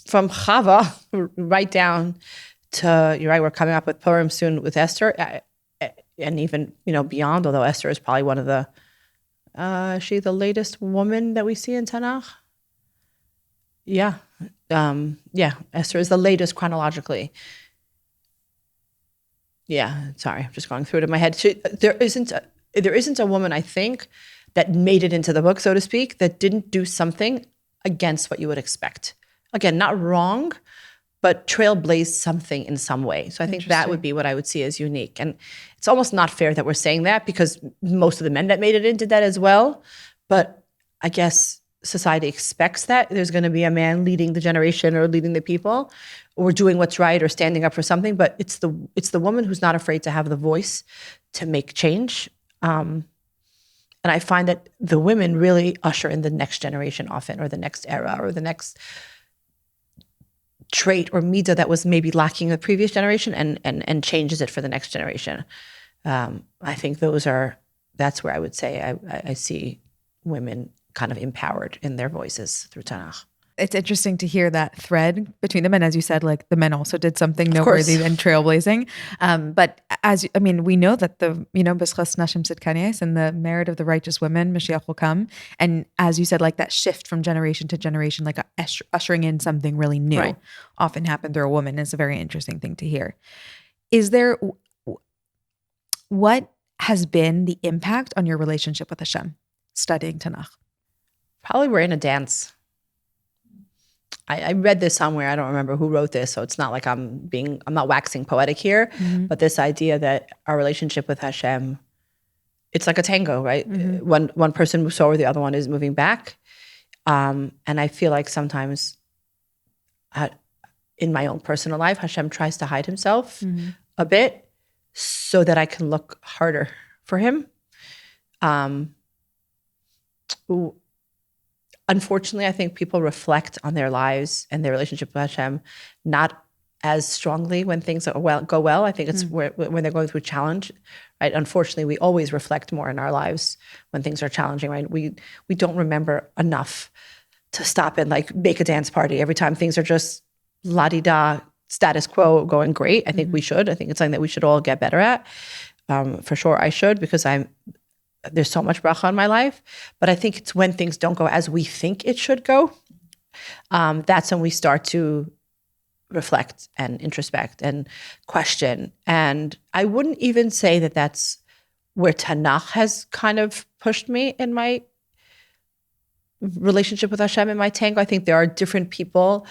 from Chava right down to, you're right, we're coming up with Purim soon with Esther, and even beyond. Although Esther is probably one of the, she the latest woman that we see in Tanach. Yeah, Esther is the latest chronologically. Yeah, sorry, I'm just going through it in my head. There isn't a woman, I think, that made it into the book, so to speak, that didn't do something against what you would expect. Again, not wrong, but trailblazed something in some way. So I think that would be what I would see as unique. And it's almost not fair that we're saying that because most of the men that made it in did that as well. But I guess society expects that there's going to be a man leading the generation or leading the people or doing what's right or standing up for something. But it's the woman who's not afraid to have the voice to make change. And I find that the women really usher in the next generation often, or the next era, or the next trait or midah that was maybe lacking in the previous generation and changes it for the next generation. I think that's where I would say I see women kind of empowered in their voices through Tanach. It's interesting to hear that thread between them. And as you said, like the men also did something noteworthy and trailblazing. But we know that B'schas Nashim Tzidkanios and the merit of the righteous women, Mashiach will come. And as you said, like that shift from generation to generation, like ushering in something really new often happened through a woman. It's a very interesting thing to hear. What has been the impact on your relationship with Hashem studying Tanach? Probably we're in a dance. I read this somewhere. I don't remember who wrote this, so it's not like I'm not waxing poetic here, but this idea that our relationship with Hashem, it's like a tango, right? One person moves forward, the other one is moving back. And I feel like sometimes in my own personal life, Hashem tries to hide himself a bit so that I can look harder for him. Unfortunately, I think people reflect on their lives and their relationship with Hashem not as strongly when things go well. I think it's when they're going through a challenge, right? Unfortunately, we always reflect more in our lives when things are challenging, right? We don't remember enough to stop and like make a dance party every time things are just la-di-da, status quo, going great. I think we should. I think it's something that we should all get better at. For sure, I should, because there's so much bracha in my life, but I think it's when things don't go as we think it should go. That's when we start to reflect and introspect and question. And I wouldn't even say that that's where Tanach has kind of pushed me in my relationship with Hashem, in my tango. I think there are different people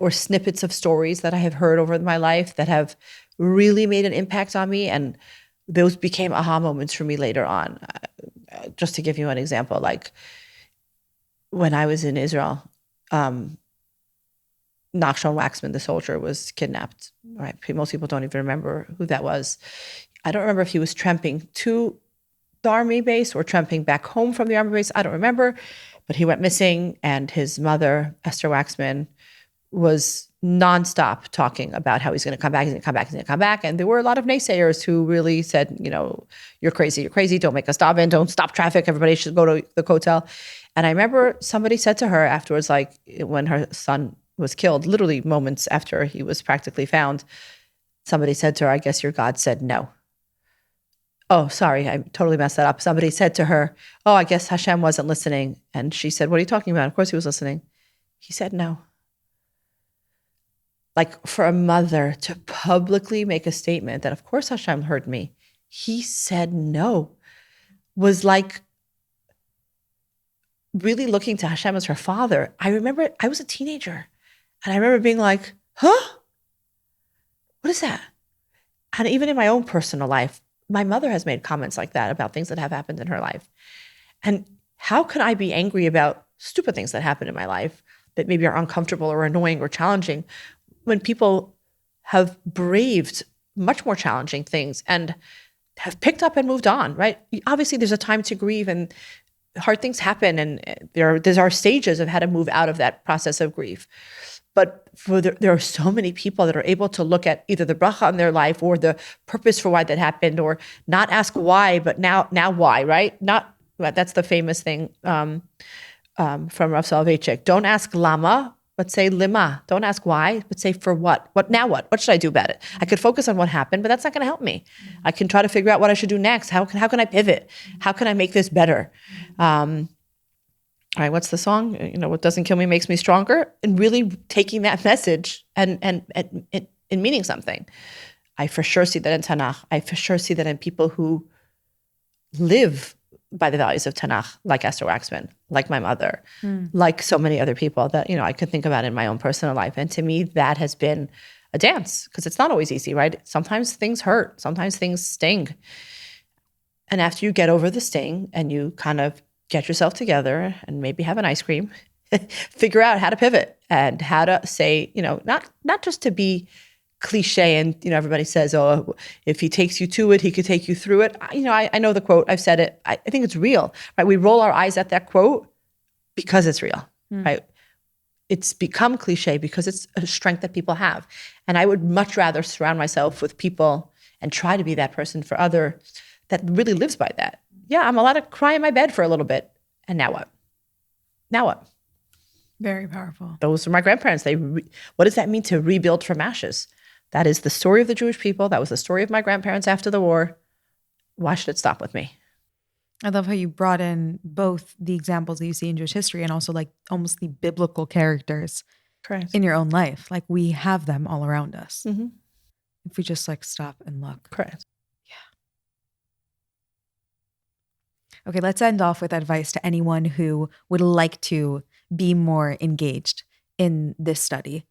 or snippets of stories that I have heard over my life that have really made an impact on me, and those became aha moments for me later on. Just to give you an example, like when I was in Israel Nachshon Waxman, the soldier, was kidnapped. Right? Most people don't even remember who that was. I don't remember if he was tramping to the army base or tramping back home from the army base. I don't remember, but he went missing, and his mother, Esther Waxman, was nonstop talking about how he's going to come back, he's going to come back, he's going to come back. And there were a lot of naysayers who really said, you're crazy, don't make us stop in, don't stop traffic, everybody should go to the hotel. And I remember somebody said to her afterwards, like when her son was killed, literally moments after he was practically found, somebody said to her, I guess your God said no. Oh, sorry, I totally messed that up. Somebody said to her, oh, I guess Hashem wasn't listening. And she said, what are you talking about? Of course he was listening. He said no. Like for a mother to publicly make a statement that, of course Hashem heard me, he said no, was like really looking to Hashem as her father. I remember I was a teenager and I remember being like, huh? What is that? And even in my own personal life, my mother has made comments like that about things that have happened in her life. And how can I be angry about stupid things that happen in my life that maybe are uncomfortable or annoying or challenging when people have braved much more challenging things and have picked up and moved on, right? Obviously, there's a time to grieve and hard things happen, and there's our stages of how to move out of that process of grief. But there are so many people that are able to look at either the bracha in their life or the purpose for why that happened, or not ask why, but now why, right? That's the famous thing from Rav Soloveitchik. Don't ask lama, but say lima. Don't ask why, but say for what. What should I do about it? I could focus on what happened, but that's not going to help me. I can try to figure out what I should do next. How can I pivot? How can I make this better? All right, what's the song? What doesn't kill me makes me stronger. And really taking that message and meaning something. I for sure see that in Tanach. I for sure see that in people who live by the values of Tanach, like Esther Waxman, like my mother, like so many other people that, I could think about in my own personal life. And to me, that has been a dance, because it's not always easy, right? Sometimes things hurt. Sometimes things sting. And after you get over the sting and you kind of get yourself together and maybe have an ice cream, figure out how to pivot and how to say, not just to be cliche and, everybody says, oh, if he takes you to it, he could take you through it. I know the quote, I've said it. I think it's real, right? We roll our eyes at that quote because it's real, right? It's become cliche because it's a strength that people have. And I would much rather surround myself with people and try to be that person for other that really lives by that. Yeah, I'm allowed to cry in my bed for a little bit. And now what? Now what? Very powerful. Those are my grandparents. What does that mean to rebuild from ashes? That is the story of the Jewish people. That was the story of my grandparents after the war. Why should it stop with me? I love how you brought in both the examples that you see in Jewish history and also like almost the biblical characters Correct. in your own life. Like we have them all around us. Mm-hmm. If we just like stop and look. Correct. Okay, let's end off with advice to anyone who would like to be more engaged in this study.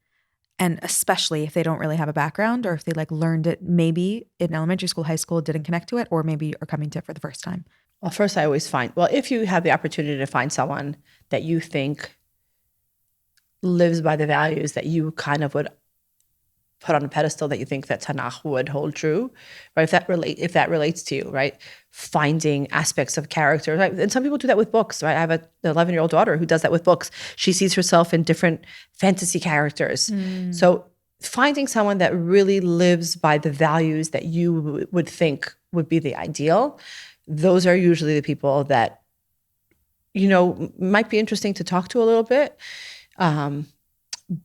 And especially if they don't really have a background, or if they like learned it maybe in elementary school, high school, didn't connect to it, or maybe are coming to it for the first time. Well, first I always find, if you have the opportunity to find someone that you think lives by the values that you kind of would put on a pedestal, that you think that Tanach would hold true, right? If that relates to you, right? Finding aspects of character, right? And some people do that with books, right? I have an 11-year-old daughter who does that with books. She sees herself in different fantasy characters. So finding someone that really lives by the values that you would think would be the ideal, those are usually the people that, might be interesting to talk to a little bit.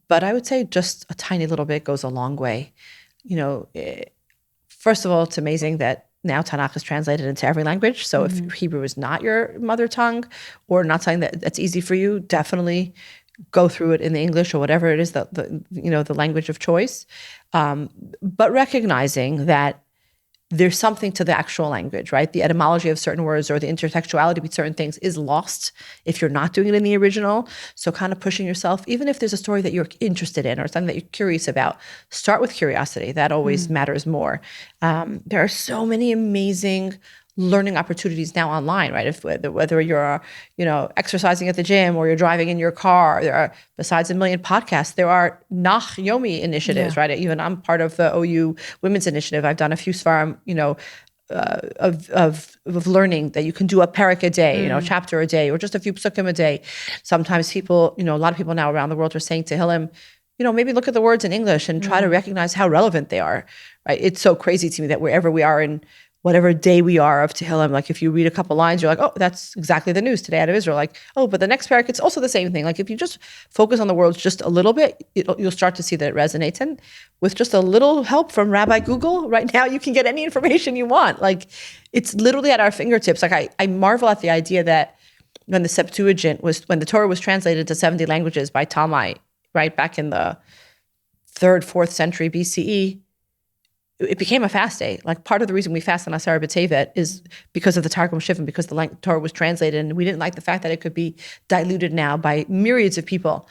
But I would say just a tiny little bit goes a long way. First of all, it's amazing that now Tanach is translated into every language. So if Hebrew is not your mother tongue or not something that's easy for you, definitely go through it in the English or whatever it is, the language of choice. But recognizing that there's something to the actual language, right? The etymology of certain words or the intertextuality between certain things is lost if you're not doing it in the original. So kind of pushing yourself, even if there's a story that you're interested in or something that you're curious about, start with curiosity. That always matters more. There are so many amazing learning opportunities now online, right? Whether you're, exercising at the gym or you're driving in your car, there are, besides a million podcasts, there are Nach Yomi initiatives, right? Even I'm part of the OU Women's Initiative. I've done a few svarim, of learning that you can do a parak a day, a chapter a day, or just a few psukim a day. Sometimes people, a lot of people now around the world are saying Tehillim, maybe look at the words in English and try to recognize how relevant they are, right? It's so crazy to me that wherever we are in whatever day we are of Tehillim, like if you read a couple lines, you're like, oh, that's exactly the news today out of Israel. Like, oh, but the next parak, it's also the same thing. Like if you just focus on the words just a little bit, you'll start to see that it resonates. And with just a little help from Rabbi Google, right now you can get any information you want. Like it's literally at our fingertips. Like I marvel at the idea that when the Septuagint when the Torah was translated to 70 languages by Talmai, right back in the 3rd, 4th century BCE, it became a fast day. Like part of the reason we fast on Asar B'Tevet is because of the Targum Shivim, because the Torah was translated, and we didn't like the fact that it could be diluted now by myriads of people.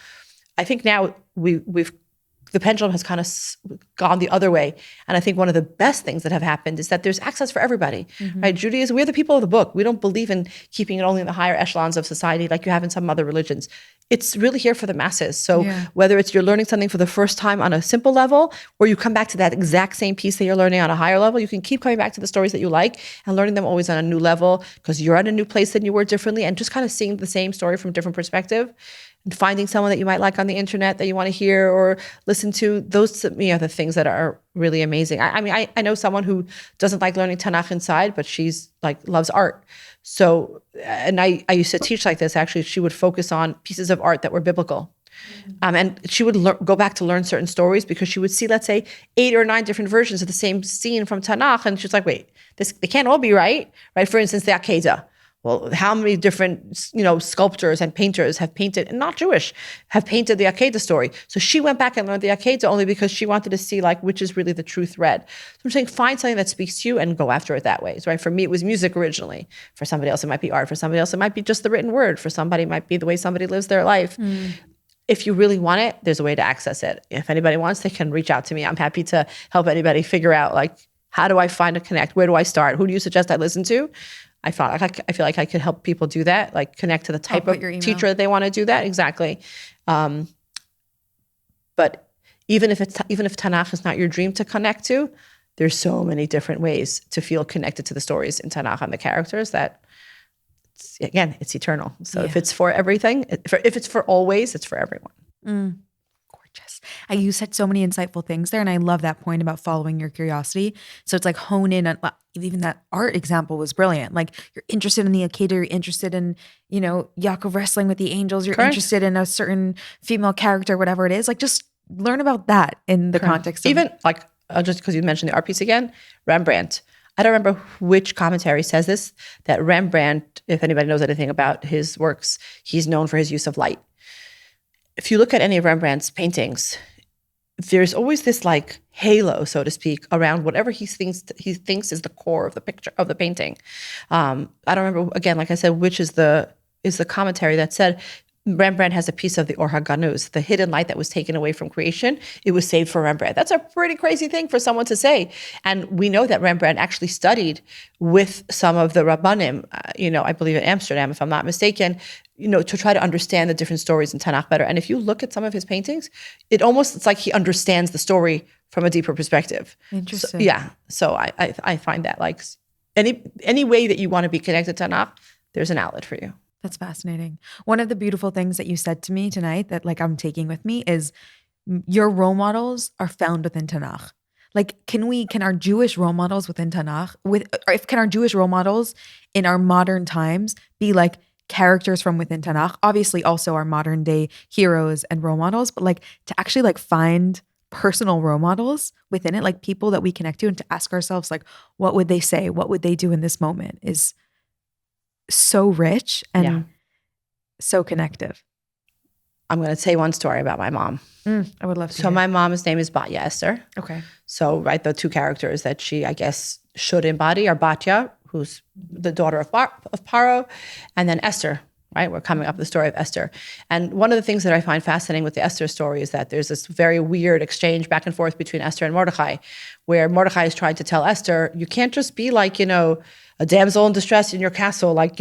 I think now the pendulum has kind of gone the other way. And I think one of the best things that have happened is that there's access for everybody, right? Judaism, we're the people of the book. We don't believe in keeping it only in the higher echelons of society like you have in some other religions. It's really here for the masses. So whether it's you're learning something for the first time on a simple level, or you come back to that exact same piece that you're learning on a higher level, you can keep coming back to the stories that you like and learning them always on a new level because you're at a new place than you were differently, and just kind of seeing the same story from a different perspective. And finding someone that you might like on the internet that you want to hear or listen to, those are the things that are really amazing. I know someone who doesn't like learning Tanach inside, but she's like loves art. So, and I used to teach like this. Actually, she would focus on pieces of art that were biblical. And she would go back to learn certain stories because she would see, let's say, 8 or 9 different versions of the same scene from Tanach. And she's like, wait, they can't all be right? For instance, the Akedah. Well, how many different, sculptors and painters have painted, and not Jewish, have painted the Akedah story? So she went back and learned the Akedah only because she wanted to see which is really the true thread. So I'm saying find something that speaks to you and go after it that way. So, right? For me, it was music originally. For somebody else, it might be art. For somebody else, it might be just the written word. For somebody, it might be the way somebody lives their life. If you really want it, there's a way to access it. If anybody wants, they can reach out to me. I'm happy to help anybody figure out, how do I find a connect? Where do I start? Who do you suggest I listen to? I feel like I could help people do that, connect to the type of teacher that they want to do that. Exactly. But even if Tanakh is not your dream to connect to, there's so many different ways to feel connected to the stories in Tanakh and the characters that, it's eternal. So if it's for everything, if it's for always, it's for everyone. Gorgeous. You said so many insightful things there, and I love that point about following your curiosity. So it's hone in on, even that art example was brilliant. You're interested in the Akedah, you're interested in, Yaakov wrestling with the angels, you're interested in a certain female character, whatever it is. Just learn about that in the context of... Even, just because you mentioned the art piece again, Rembrandt. I don't remember which commentary says this, that Rembrandt, if anybody knows anything about his works, he's known for his use of light. If you look at any of Rembrandt's paintings, there's always this halo, so to speak, around whatever he thinks is the core of the picture of the painting. I don't remember, again, like I said, which is the commentary that said Rembrandt has a piece of the Or HaGanuz, the hidden light that was taken away from creation. It was saved for Rembrandt. That's a pretty crazy thing for someone to say. And we know that Rembrandt actually studied with some of the Rabbanim, I believe in Amsterdam, if I'm not mistaken, to try to understand the different stories in Tanakh better. And if you look at some of his paintings, it's like he understands the story from a deeper perspective. Interesting. So I find that any way that you want to be connected to Tanakh, there's an outlet for you. That's fascinating. One of the beautiful things that you said to me tonight that I'm taking with me is your role models are found within Tanakh. Can our Jewish role models within Tanakh, can our Jewish role models in our modern times be characters from within Tanakh? Obviously also our modern day heroes and role models, but to actually find personal role models within it, people that we connect to, and to ask ourselves what would they say? What would they do in this moment is so rich and so connective. I'm going to say one story about my mom. I would love to. So my mom's name is Batya Esther. Okay. So, the two characters that she, I guess, should embody are Batya, who's the daughter of Paro, and then Esther, right? We're coming up with the story of Esther. And one of the things that I find fascinating with the Esther story is that there's this very weird exchange back and forth between Esther and Mordechai, where Mordechai is trying to tell Esther, you can't just be a a damsel in distress in your castle, like,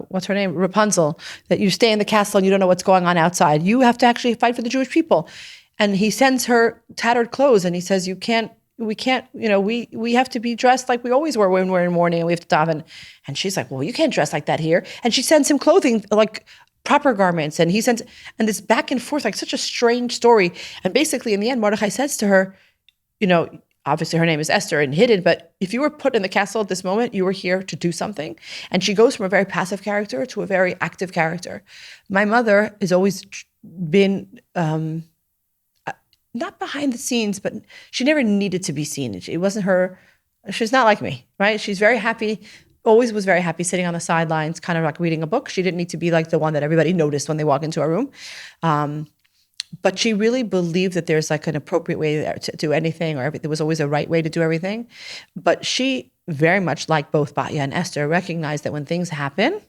what's her name? Rapunzel, that you stay in the castle and you don't know what's going on outside. You have to actually fight for the Jewish people. And he sends her tattered clothes and he says, we have to be dressed like we always were when we're in mourning and we have to daven. And she's like, well, you can't dress like that here. And she sends him clothing, like proper garments. And and this back and forth, like such a strange story. And basically in the end, Mordechai says to her, obviously her name is Esther and hidden, but if you were put in the castle at this moment, you were here to do something. And she goes from a very passive character to a very active character. My mother has always been, not behind the scenes, but she never needed to be seen. It wasn't her, she's not like me, right? She's very happy, always was very happy sitting on the sidelines, kind of like reading a book. She didn't need to be like the one that everybody noticed when they walk into a room. But she really believed that there's like an appropriate way to do anything, or there was always a right way to do everything. But she very much, like both Batya and Esther, recognized that when things happen,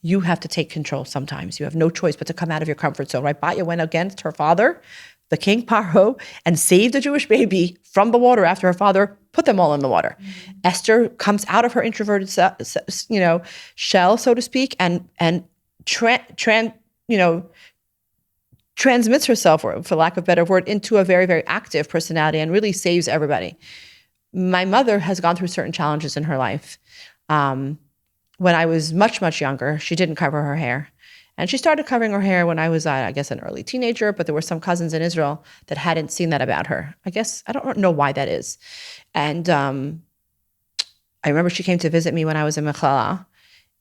you have to take control sometimes. You have no choice but to come out of your comfort zone, right? Batya went against her father, the king Paro, and saved a Jewish baby from the water after her father put them all in the water. Mm-hmm. Esther comes out of her introverted shell, so to speak, and transmits herself, or for lack of a better word, into a very, very active personality and really saves everybody. My mother has gone through certain challenges in her life. When I was much, much younger, she didn't cover her hair. And she started covering her hair when I was, I guess, an early teenager, but there were some cousins in Israel that hadn't seen that about her. I don't know why that is. And I remember she came to visit me when I was in kallah,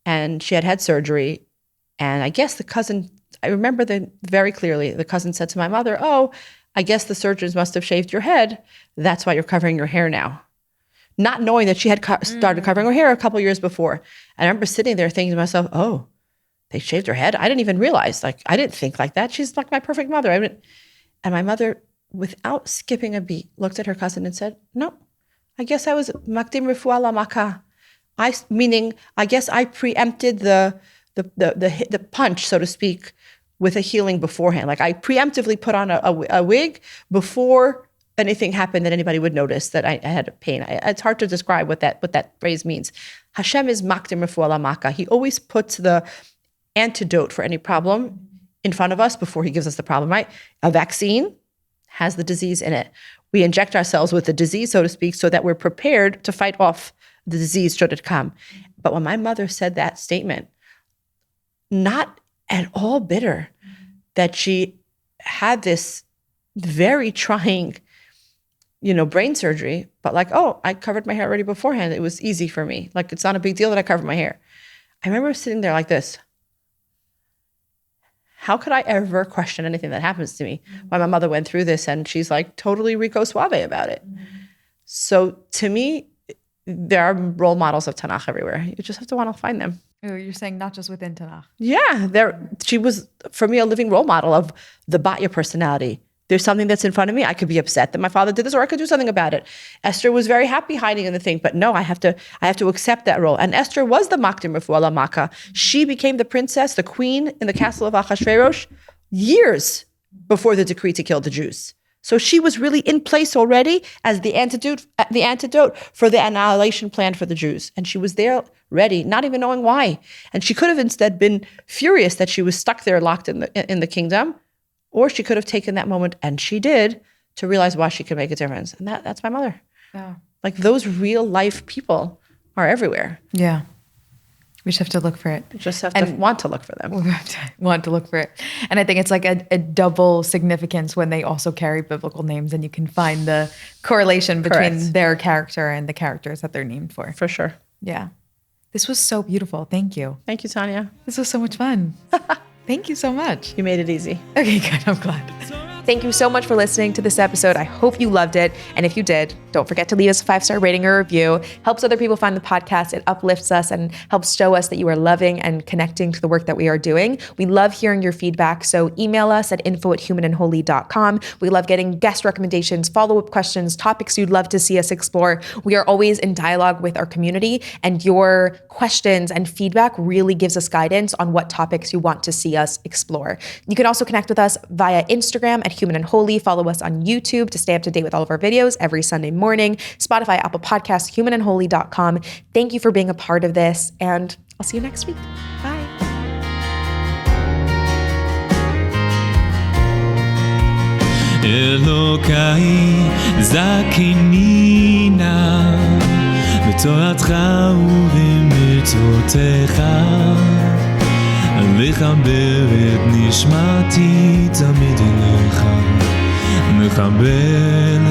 and she had surgery. And I guess I remember very clearly, the cousin said to my mother, oh, I guess the surgeons must have shaved your head. That's why you're covering your hair now. Not knowing that she had started covering her hair a couple years before. And I remember sitting there thinking to myself, oh, they shaved her head? I didn't even realize. Like, I didn't think like that. She's like my perfect mother. And my mother, without skipping a beat, looked at her cousin and said, no, I guess I was makdim refuah lamaka. Meaning, I guess I preempted the punch, so to speak, with a healing beforehand. Like I preemptively put on a wig before anything happened that anybody would notice that I had pain. It's hard to describe what that phrase means. Hashem is makdim refuah lamaka. He always puts the antidote for any problem in front of us before he gives us the problem, right? A vaccine has the disease in it. We inject ourselves with the disease, so to speak, so that we're prepared to fight off the disease should it come. But when my mother said that statement, not at all bitter that she had this very trying, brain surgery, but like, oh, I covered my hair already beforehand. It was easy for me. Like, it's not a big deal that I covered my hair. I remember sitting there like this. How could I ever question anything that happens to me? When my mother went through this and she's like totally Rico Suave about it. So to me, there are role models of Tanach everywhere. You just have to want to find them. Oh, you're saying not just within Tanach. Yeah, she was, for me, a living role model of the Batya personality. There's something that's in front of me. I could be upset that my father did this, or I could do something about it. Esther was very happy hiding in the thing, but no, I have to accept that role. And Esther was the makdim refuah lamaka. She became the princess, the queen in the castle of Achashverosh years before the decree to kill the Jews. So she was really in place already as the antidote for the annihilation plan for the Jews. And she was there ready, not even knowing why. And she could have instead been furious that she was stuck there locked in the kingdom. Or she could have taken that moment, and she did, to realize why she could make a difference. And that's my mother. Yeah. Like, those real life people are everywhere. Yeah. We just have to look for it. We just have to want to look for them. We have to want to look for it. And I think it's like a double significance when they also carry biblical names, and you can find the correlation between their character and the characters that they're named for. For sure. Yeah. This was so beautiful. Thank you. Thank you, Tanya. This was so much fun. Thank you so much. You made it easy. Okay, good. I'm glad. Thank you so much for listening to this episode. I hope you loved it. And if you did, don't forget to leave us a 5-star rating or review. Helps other people find the podcast. It uplifts us and helps show us that you are loving and connecting to the work that we are doing. We love hearing your feedback. So email us at info@humanandholy.com. We love getting guest recommendations, follow-up questions, topics you'd love to see us explore. We are always in dialogue with our community, and your questions and feedback really gives us guidance on what topics you want to see us explore. You can also connect with us via Instagram at Human and Holy. Follow us on YouTube to stay up to date with all of our videos every Sunday morning. morning, Spotify, Apple Podcasts, humanandholy.com. Thank you for being a part of this, and I'll see you next week. Bye. אלוקיי זכינינה בתורתך ובמצוותיך לחבר את נשמתי תמיד אליך מחבר